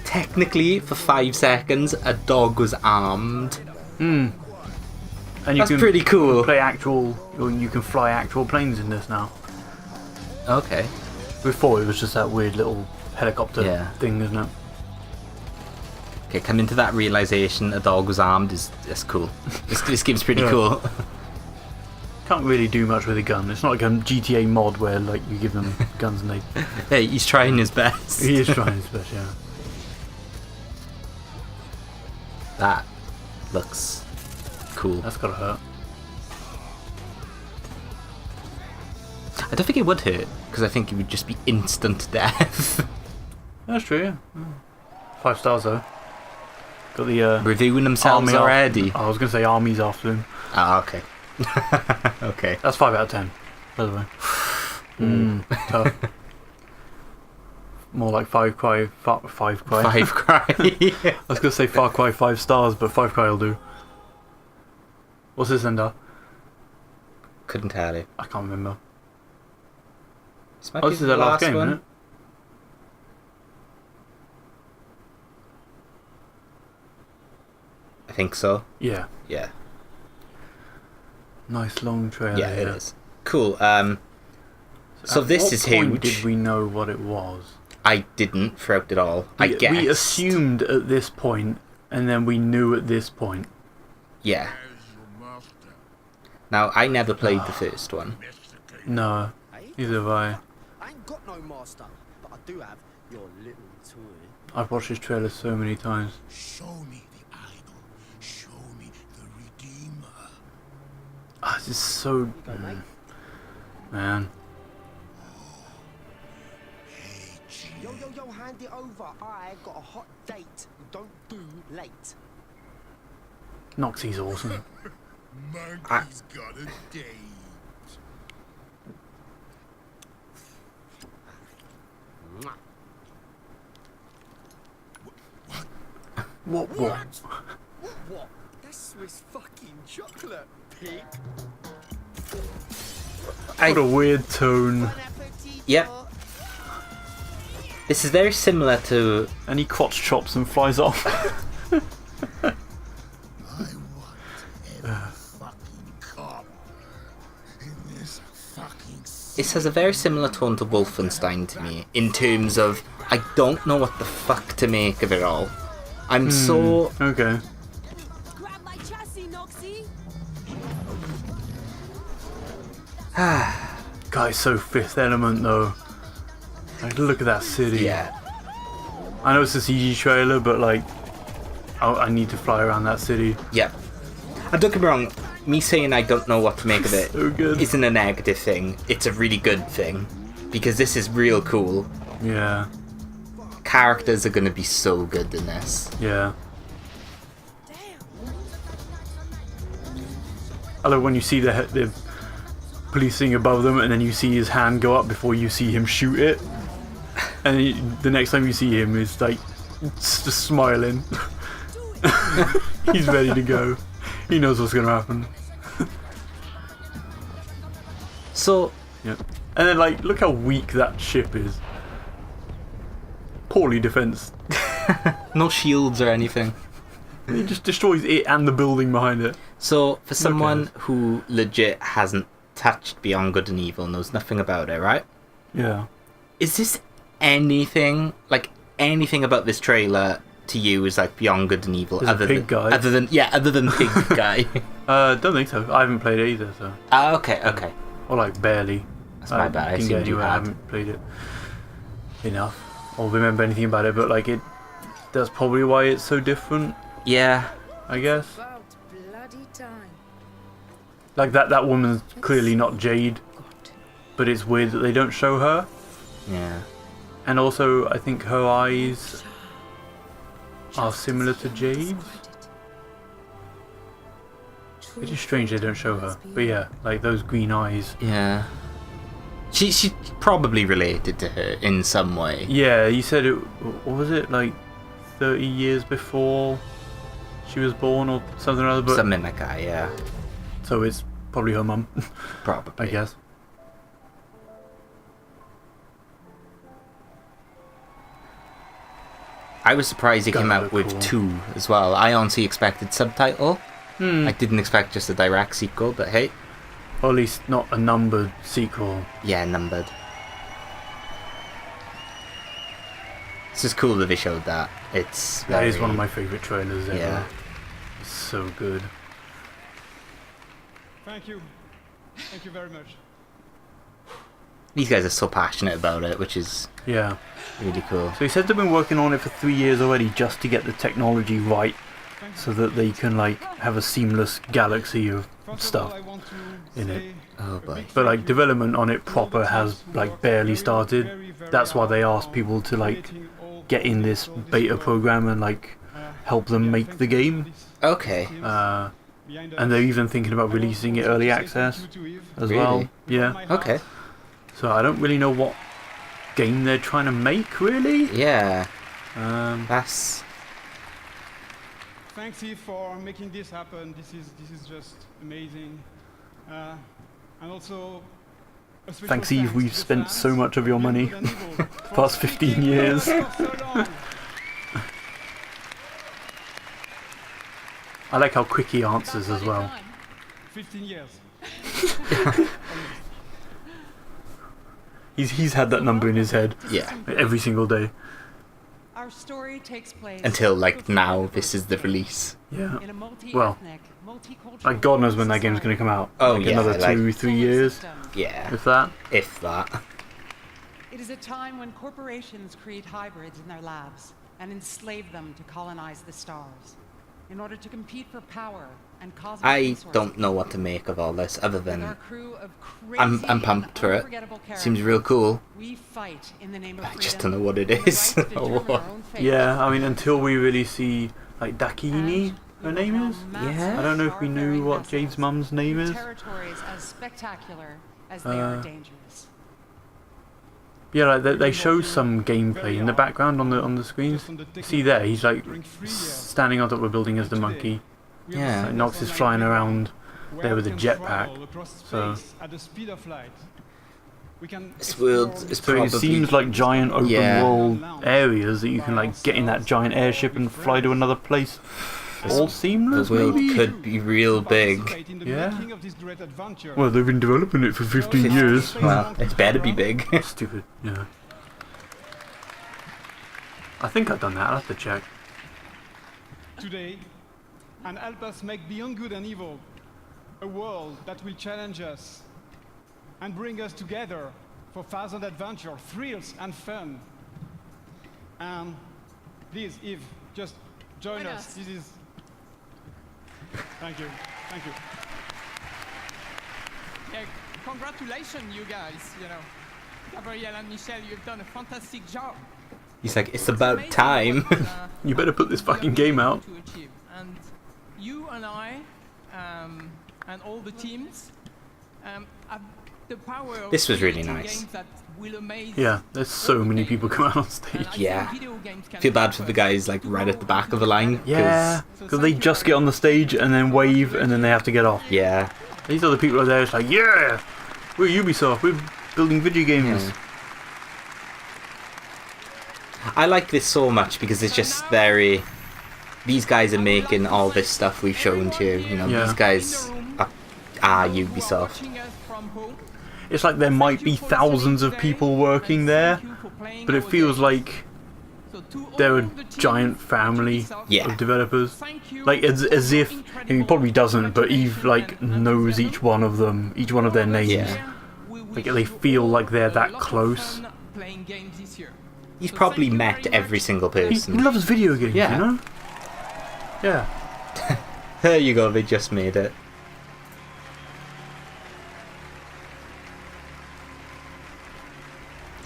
Speaker 1: Technically, for 5 seconds, a dog was armed.
Speaker 2: And you
Speaker 1: That's
Speaker 2: can
Speaker 1: pretty cool.
Speaker 2: You can fly actual planes in this now.
Speaker 1: Okay.
Speaker 2: Before it was just that weird little helicopter thing, isn't it?
Speaker 1: Okay, coming to that realization, a dog was armed is cool. This game's pretty cool.
Speaker 2: Can't really do much with a gun. It's not like a GTA mod where like you give them guns and they...
Speaker 1: Hey, he's trying his best.
Speaker 2: He is trying his best, yeah.
Speaker 1: That looks cool.
Speaker 2: That's gotta hurt.
Speaker 1: I don't think it would hurt, because I think it would just be instant death.
Speaker 2: That's true, yeah. 5 stars though. Got the
Speaker 1: reviewing themselves already.
Speaker 2: I was gonna say armies after them.
Speaker 1: Ah, okay. Okay.
Speaker 2: That's 5 out of 10, by the way. Tough. More like Far Cry. 5 Cry.
Speaker 1: 5 Cry.
Speaker 2: I was gonna say Far Cry 5 stars, but 5 Cry will do. What's this, Xandiarr?
Speaker 1: Couldn't tell you.
Speaker 2: I can't remember.
Speaker 1: This
Speaker 2: is the last game, isn't it?
Speaker 1: I think so.
Speaker 2: Yeah.
Speaker 1: Yeah.
Speaker 2: Nice long trailer.
Speaker 1: Yeah, it is. Cool. So this is huge.
Speaker 2: Did we know what it was?
Speaker 1: I didn't throughout it all. I guess.
Speaker 2: We assumed at this point, and then we knew at this point.
Speaker 1: Yeah. Now, I never played the first one.
Speaker 2: No, neither have I.
Speaker 15: I ain't got no master, but I do have your little toy.
Speaker 2: I've watched this trailer so many times.
Speaker 17: Show me the idol. Show me the Redeemer.
Speaker 2: This is so... man.
Speaker 15: Yo, hand it over. I got a hot date. Don't do late.
Speaker 2: Noxie's awesome.
Speaker 17: Monkey's got a date.
Speaker 2: What?
Speaker 15: What? That's Swiss fucking chocolate, pig.
Speaker 2: What a weird tone.
Speaker 1: Yep. This is very similar to...
Speaker 2: And he crotch chops and flies off.
Speaker 1: This has a very similar tone to Wolfenstein to me, in terms of I don't know what the fuck to make of it all. I'm so...
Speaker 2: Okay. Guy's so Fifth Element though. Like, look at that city.
Speaker 1: Yeah.
Speaker 2: I know it's a CG trailer, but like, I need to fly around that city.
Speaker 1: Yeah. And don't get me wrong, me saying I don't know what to make of it
Speaker 2: So good.
Speaker 1: isn't a negative thing. It's a really good thing. Because this is real cool.
Speaker 2: Yeah.
Speaker 1: Characters are going to be so good in this.
Speaker 2: Yeah. I love when you see the police thing above them, and then you see his hand go up before you see him shoot it. And the next time you see him, is like just smiling. He's ready to go. He knows what's gonna happen.
Speaker 1: So,
Speaker 2: yeah. And then like, look how weak that ship is. Poorly defensed.
Speaker 1: No shields or anything.
Speaker 2: It just destroys it and the building behind it.
Speaker 1: So, for someone who legit hasn't touched Beyond Good and Evil, knows nothing about it, right?
Speaker 2: Yeah.
Speaker 1: Is this anything, like anything about this trailer to you is like Beyond Good and Evil?
Speaker 2: There's
Speaker 1: other
Speaker 2: a pig
Speaker 1: than,
Speaker 2: guy.
Speaker 1: Other than Pig Guy.
Speaker 2: Don't think so. I haven't played it either, so.
Speaker 1: Okay.
Speaker 2: Or like barely.
Speaker 1: That's my bad. I
Speaker 2: Didn't
Speaker 1: assumed
Speaker 2: get
Speaker 1: you
Speaker 2: anywhere. I
Speaker 1: had.
Speaker 2: haven't played it enough or remember anything about it, but like it. That's probably why it's so different.
Speaker 1: Yeah.
Speaker 2: I guess. Like that woman's clearly not Jade, but it's weird that they don't show her.
Speaker 1: Yeah.
Speaker 2: And also, I think her eyes are similar to Jade's. It's just strange they don't show her. But yeah, like those green eyes.
Speaker 1: Yeah. She's probably related to her in some way.
Speaker 2: Yeah, you said it. What was it, like 30 years before she was born or something or other? But
Speaker 1: something like that, yeah.
Speaker 2: So it's probably her mum.
Speaker 1: Probably.
Speaker 2: I guess.
Speaker 1: I was surprised he came out with 2 as well. I honestly expected subtitle. I didn't expect just a direct sequel, but hey.
Speaker 2: Or at least not a numbered sequel.
Speaker 1: Yeah, numbered. It's just cool that they showed that.
Speaker 2: That is one of my favourite trailers ever.
Speaker 1: Yeah.
Speaker 2: It's so good.
Speaker 7: Thank you. Thank you very much.
Speaker 1: These guys are so passionate about it, which is really cool.
Speaker 2: So he said they've been working on it for 3 years already just to get the technology right, so that they can like have a seamless galaxy of stuff in it.
Speaker 1: Oh boy.
Speaker 2: But like development on it proper has like barely started. That's why they asked people to like get in this beta program and like help them make the game.
Speaker 1: Okay.
Speaker 2: And they're even thinking about releasing it early access as well. Yeah.
Speaker 1: Okay.
Speaker 2: So I don't really know what game they're trying to make, really.
Speaker 1: Yeah.
Speaker 2: That's.
Speaker 7: Thanks, Eve, for making this happen. This is just amazing. And also.
Speaker 2: Thanks, Eve. We've spent so much of your money the past 15 years. I like how quick he answers as well.
Speaker 7: 15 years.
Speaker 2: He's had that number in his head.
Speaker 1: Yeah.
Speaker 2: Every single day.
Speaker 18: Our story takes place
Speaker 1: until like now, this is the release.
Speaker 2: Yeah. Well, like God knows when that game's going to come out.
Speaker 1: Oh
Speaker 2: like
Speaker 1: yeah,
Speaker 2: another
Speaker 1: like
Speaker 2: 2-3 years.
Speaker 1: Yeah.
Speaker 2: If that.
Speaker 1: If that.
Speaker 18: It is a time when corporations create hybrids in their labs and enslave them to colonize the stars. In order to compete for power and cosmic
Speaker 1: I don't know what to make of all this, other than I'm pumped for it. Seems real cool.
Speaker 18: We fight in the name of
Speaker 1: I just don't know what it is.
Speaker 2: Yeah, I mean, until we really see like Dakini, her name is.
Speaker 1: Yeah.
Speaker 2: I don't know if we knew what Jade's mum's name is.
Speaker 18: Territories as spectacular as they are dangerous.
Speaker 2: Yeah, like they show some gameplay in the background on the screens. See there, he's like standing on top of a building as the monkey.
Speaker 1: Yeah.
Speaker 2: Like, Nox is flying around there with a jetpack. So
Speaker 1: This world is
Speaker 2: So
Speaker 1: probably...
Speaker 2: it seems like giant open world areas that you can like get in that giant airship and fly to another place. All seamless,
Speaker 1: the world
Speaker 2: maybe?
Speaker 1: could be real big.
Speaker 2: Yeah. Well, they've been developing it for 15 years.
Speaker 1: Well, it better be big.
Speaker 2: Stupid, yeah. I think I've done that, I'll have to check.
Speaker 19: Today, and help us make beyond good and evil a world that will challenge us and bring us together for thousand adventure, thrills and fun. And please, Eve, just join us. This is... Thank you. Thank you.
Speaker 12: Yeah, congratulations, you guys. You know, Gabriel and Michel, you've done a fantastic job.
Speaker 1: He's like, it's about time.
Speaker 2: You better put this fucking game out.
Speaker 12: To achieve. And you and I, and all the teams, have the power of
Speaker 1: This was really
Speaker 12: creating
Speaker 1: nice.
Speaker 12: games that will amaze.
Speaker 2: Yeah, there's so many people come out on stage.
Speaker 1: Yeah. Feel bad for the guys like right at the back of the line.
Speaker 2: Yeah, because they just get on the stage and then wave and then they have to get off.
Speaker 1: Yeah.
Speaker 2: These other people are there, it's like, yeah, we're Ubisoft, we're building video games.
Speaker 1: Yeah. I like this so much because it's just very... These guys are making all this stuff we've shown to you. You know, these guys are Ubisoft.
Speaker 2: It's like there might be thousands of people working there, but it feels like they're a giant family of developers. Like as if, I mean, he probably doesn't, but Eve like knows each one of them, each one of their names.
Speaker 1: Yeah.
Speaker 2: Like they feel like they're that close.
Speaker 1: He's probably met every single person.
Speaker 2: He loves video games,
Speaker 1: Yeah.
Speaker 2: you know? Yeah.
Speaker 1: There you go, they just made it.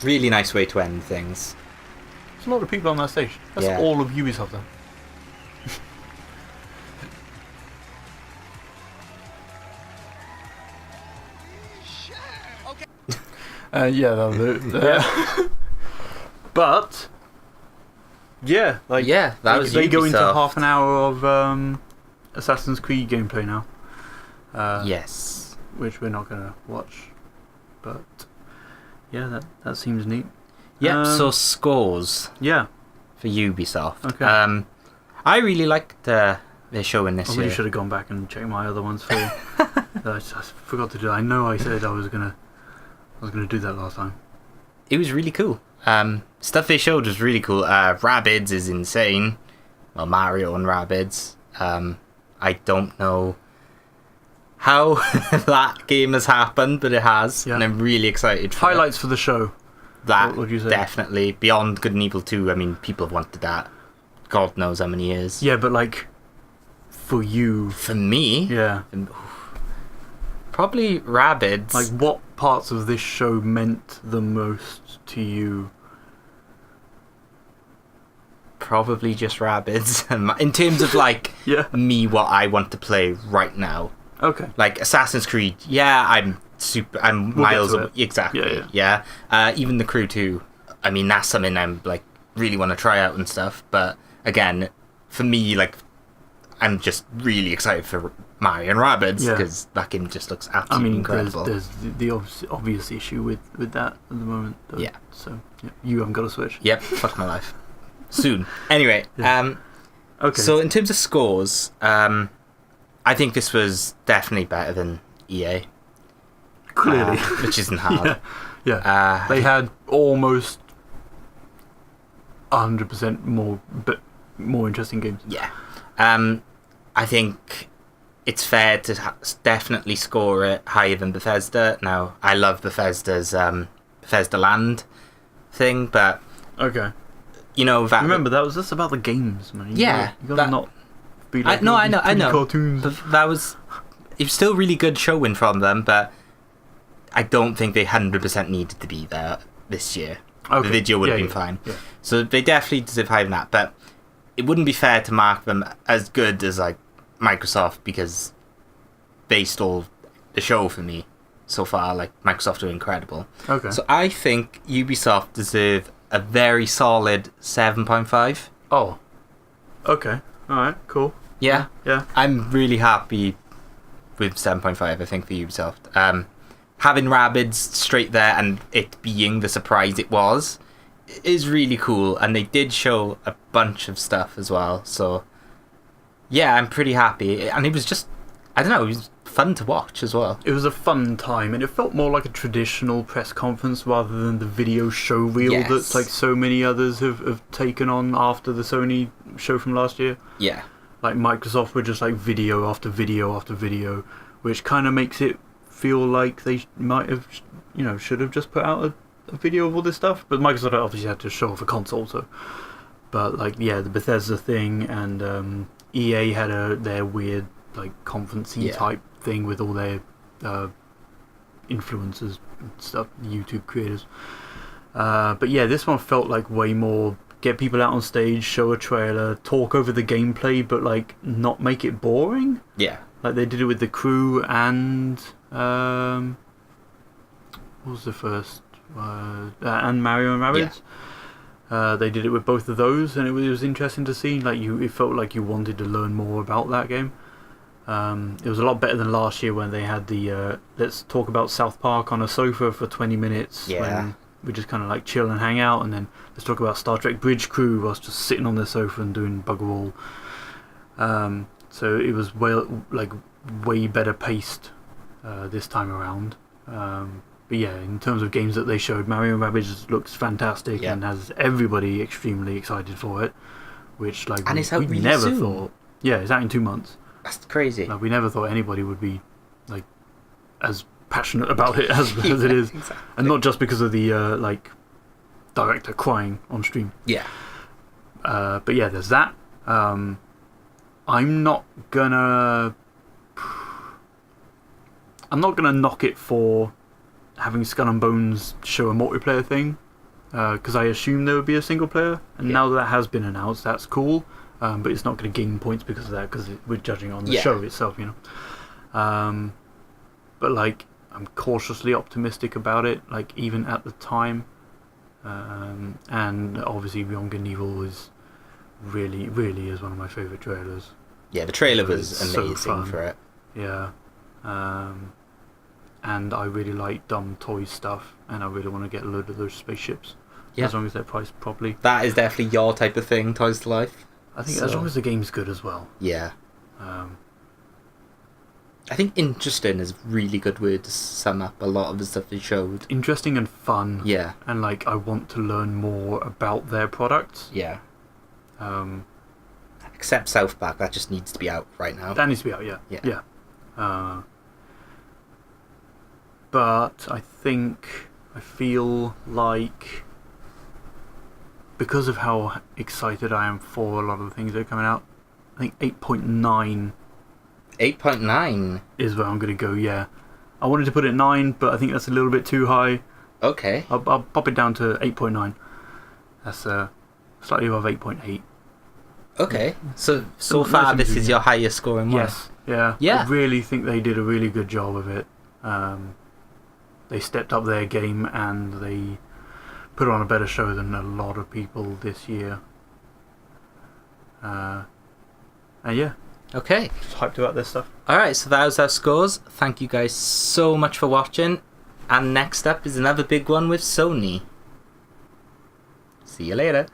Speaker 1: Really nice way to end things.
Speaker 2: There's a lot of people on that stage. That's
Speaker 1: Yeah.
Speaker 2: all of Ubisoft then. Yeah, that'll do it. But yeah, like
Speaker 1: that was
Speaker 2: they go into
Speaker 1: Ubisoft.
Speaker 2: half an hour of Assassin's Creed gameplay now.
Speaker 1: Yes,
Speaker 2: which we're not gonna watch, but yeah, that seems neat.
Speaker 1: Yep. So scores.
Speaker 2: Yeah.
Speaker 1: For Ubisoft.
Speaker 2: Okay.
Speaker 1: I really liked their show in this
Speaker 2: I
Speaker 1: year.
Speaker 2: really should have gone back and checked my other ones for you. I forgot to do that. I know I said I was gonna do that last time.
Speaker 1: It was really cool. Stuff they showed was really cool. Rabbids is insane. Well, Mario and Rabbids. I don't know how that game has happened, but it has, and I'm really excited for
Speaker 2: Highlights for the show.
Speaker 1: That
Speaker 2: what would you say?
Speaker 1: Definitely. Beyond Good and Evil 2, I mean, people have wanted that God knows how many years.
Speaker 2: Yeah, but like, for you.
Speaker 1: For me?
Speaker 2: Yeah.
Speaker 1: Probably Rabbids.
Speaker 2: Like, what parts of this show meant the most to you?
Speaker 1: Probably just Rabbids. In terms of, like, me, what I want to play right now.
Speaker 2: Okay.
Speaker 1: Like, Assassin's Creed, I'm miles
Speaker 2: get to
Speaker 1: away. Exactly.
Speaker 2: Yeah.
Speaker 1: Even the Crew 2, I mean, that's something I'm, like, really want to try out and stuff. But, again, for me, like, I'm just really excited for Mario and Rabbids because that game just looks absolutely incredible.
Speaker 2: There's the obvious issue with that at the moment. Though.
Speaker 1: Yeah.
Speaker 2: So, you haven't got a Switch.
Speaker 1: Yep, fuck my life. Soon. Anyway,
Speaker 2: okay.
Speaker 1: So in terms of scores, I think this was definitely better than EA.
Speaker 2: Clearly.
Speaker 1: Which isn't hard.
Speaker 2: Yeah. They had almost 100% more interesting games.
Speaker 1: Yeah. I think it's fair to definitely score it higher than Bethesda. Now, I love Bethesda's Bethesda Land thing, but
Speaker 2: okay.
Speaker 1: You know that.
Speaker 2: Remember, that's about the games, man. You gotta not be like
Speaker 1: I know.
Speaker 2: Cartoons.
Speaker 1: But it was still really good showing from them, but I don't think they 100% needed to be there this year.
Speaker 2: Okay.
Speaker 1: The video would have been fine.
Speaker 2: Yeah.
Speaker 1: So they definitely deserve higher than that, but it wouldn't be fair to mark them as good as like Microsoft because they stole the show for me so far. Like Microsoft are incredible.
Speaker 2: Okay.
Speaker 1: So I think Ubisoft deserve a very solid 7.5.
Speaker 2: Oh. Okay. Alright, cool.
Speaker 1: Yeah.
Speaker 2: Yeah.
Speaker 1: I'm really happy with 7.5, I think, for Ubisoft. having Rabbids straight there and it being the surprise it was is really cool. And they did show a bunch of stuff as well. So, yeah, I'm pretty happy. And it was just, I don't know, it was fun to watch as well.
Speaker 2: It was a fun time, and it felt more like a traditional press conference rather than the video show reel that's like so many others have taken on after the Sony show from last year.
Speaker 1: Yeah.
Speaker 2: Like Microsoft were just like video after video after video, which kind of makes it feel like they might have, should have just put out a video of all this stuff. But Microsoft obviously had to show off a console, so. But like, yeah, the Bethesda thing, and EA had their weird like conference-y type thing with all their influencers and stuff, YouTube creators. But yeah, this one felt like way more get people out on stage, show a trailer, talk over the gameplay, but like not make it boring.
Speaker 1: Yeah.
Speaker 2: Like they did it with The Crew and what was the first? And Mario and Rabbids. Yeah. They did it with both of those, and it was interesting to see. Like it felt like you wanted to learn more about that game. It was a lot better than last year when they had the let's talk about South Park on a sofa for 20 minutes.
Speaker 1: Yeah.
Speaker 2: When we just kind of like chill and hang out, and then let's talk about Star Trek Bridge Crew whilst just sitting on their sofa and doing bugger all. So it was way better paced this time around. But yeah, in terms of games that they showed, Mario & Rabbids looks fantastic and has everybody extremely excited for it, which like
Speaker 1: and it's out
Speaker 2: we
Speaker 1: really
Speaker 2: never
Speaker 1: soon.
Speaker 2: thought. Yeah, it's out in 2 months.
Speaker 1: That's crazy.
Speaker 2: Like, we never thought anybody would be like as passionate about it as it is, exactly. And not just because of the like director crying on stream.
Speaker 1: Yeah.
Speaker 2: But yeah, there's that. I'm not gonna knock it for having Skull and Bones show a multiplayer thing, because I assumed there would be a single player, and now that has been announced, that's cool. But it's not going to gain points because of that, because we're judging on the show itself, But like, I'm cautiously optimistic about it, like even at the time. And obviously, Beyond Good and Evil is really is one of my favourite trailers.
Speaker 1: Yeah, the trailer was amazing
Speaker 2: so
Speaker 1: for it.
Speaker 2: Yeah. And I really like dumb toy stuff, and I really want to get a load of those spaceships.
Speaker 1: Yeah.
Speaker 2: As long as they're priced properly.
Speaker 1: That is definitely your type of thing, Toys to Life.
Speaker 2: I think as long as the game's good as well.
Speaker 1: Yeah. I think interesting is a really good word to sum up a lot of the stuff they showed.
Speaker 2: Interesting and fun.
Speaker 1: Yeah.
Speaker 2: And like, I want to learn more about their products.
Speaker 1: Yeah. Except South Park, that just needs to be out right now.
Speaker 2: That needs to be out, yeah. Yeah. But I feel like, because of how excited I am for a lot of the things that are coming out, I think 8.9
Speaker 1: 8.9
Speaker 2: is where I'm going to go, yeah. I wanted to put it at 9, but I think that's a little bit too high.
Speaker 1: Okay.
Speaker 2: I'll pop it down to 8.9. That's slightly above 8.8.
Speaker 1: Okay. So far, this is your highest scoring one?
Speaker 2: Yes. Yeah. I really think they did a really good job of it. They stepped up their game, and they put on a better show than a lot of people this year. And yeah.
Speaker 1: Okay.
Speaker 2: Just hyped about this stuff.
Speaker 1: Alright, so that was our scores. Thank you guys so much for watching. And next up is another big one with Sony. See you later.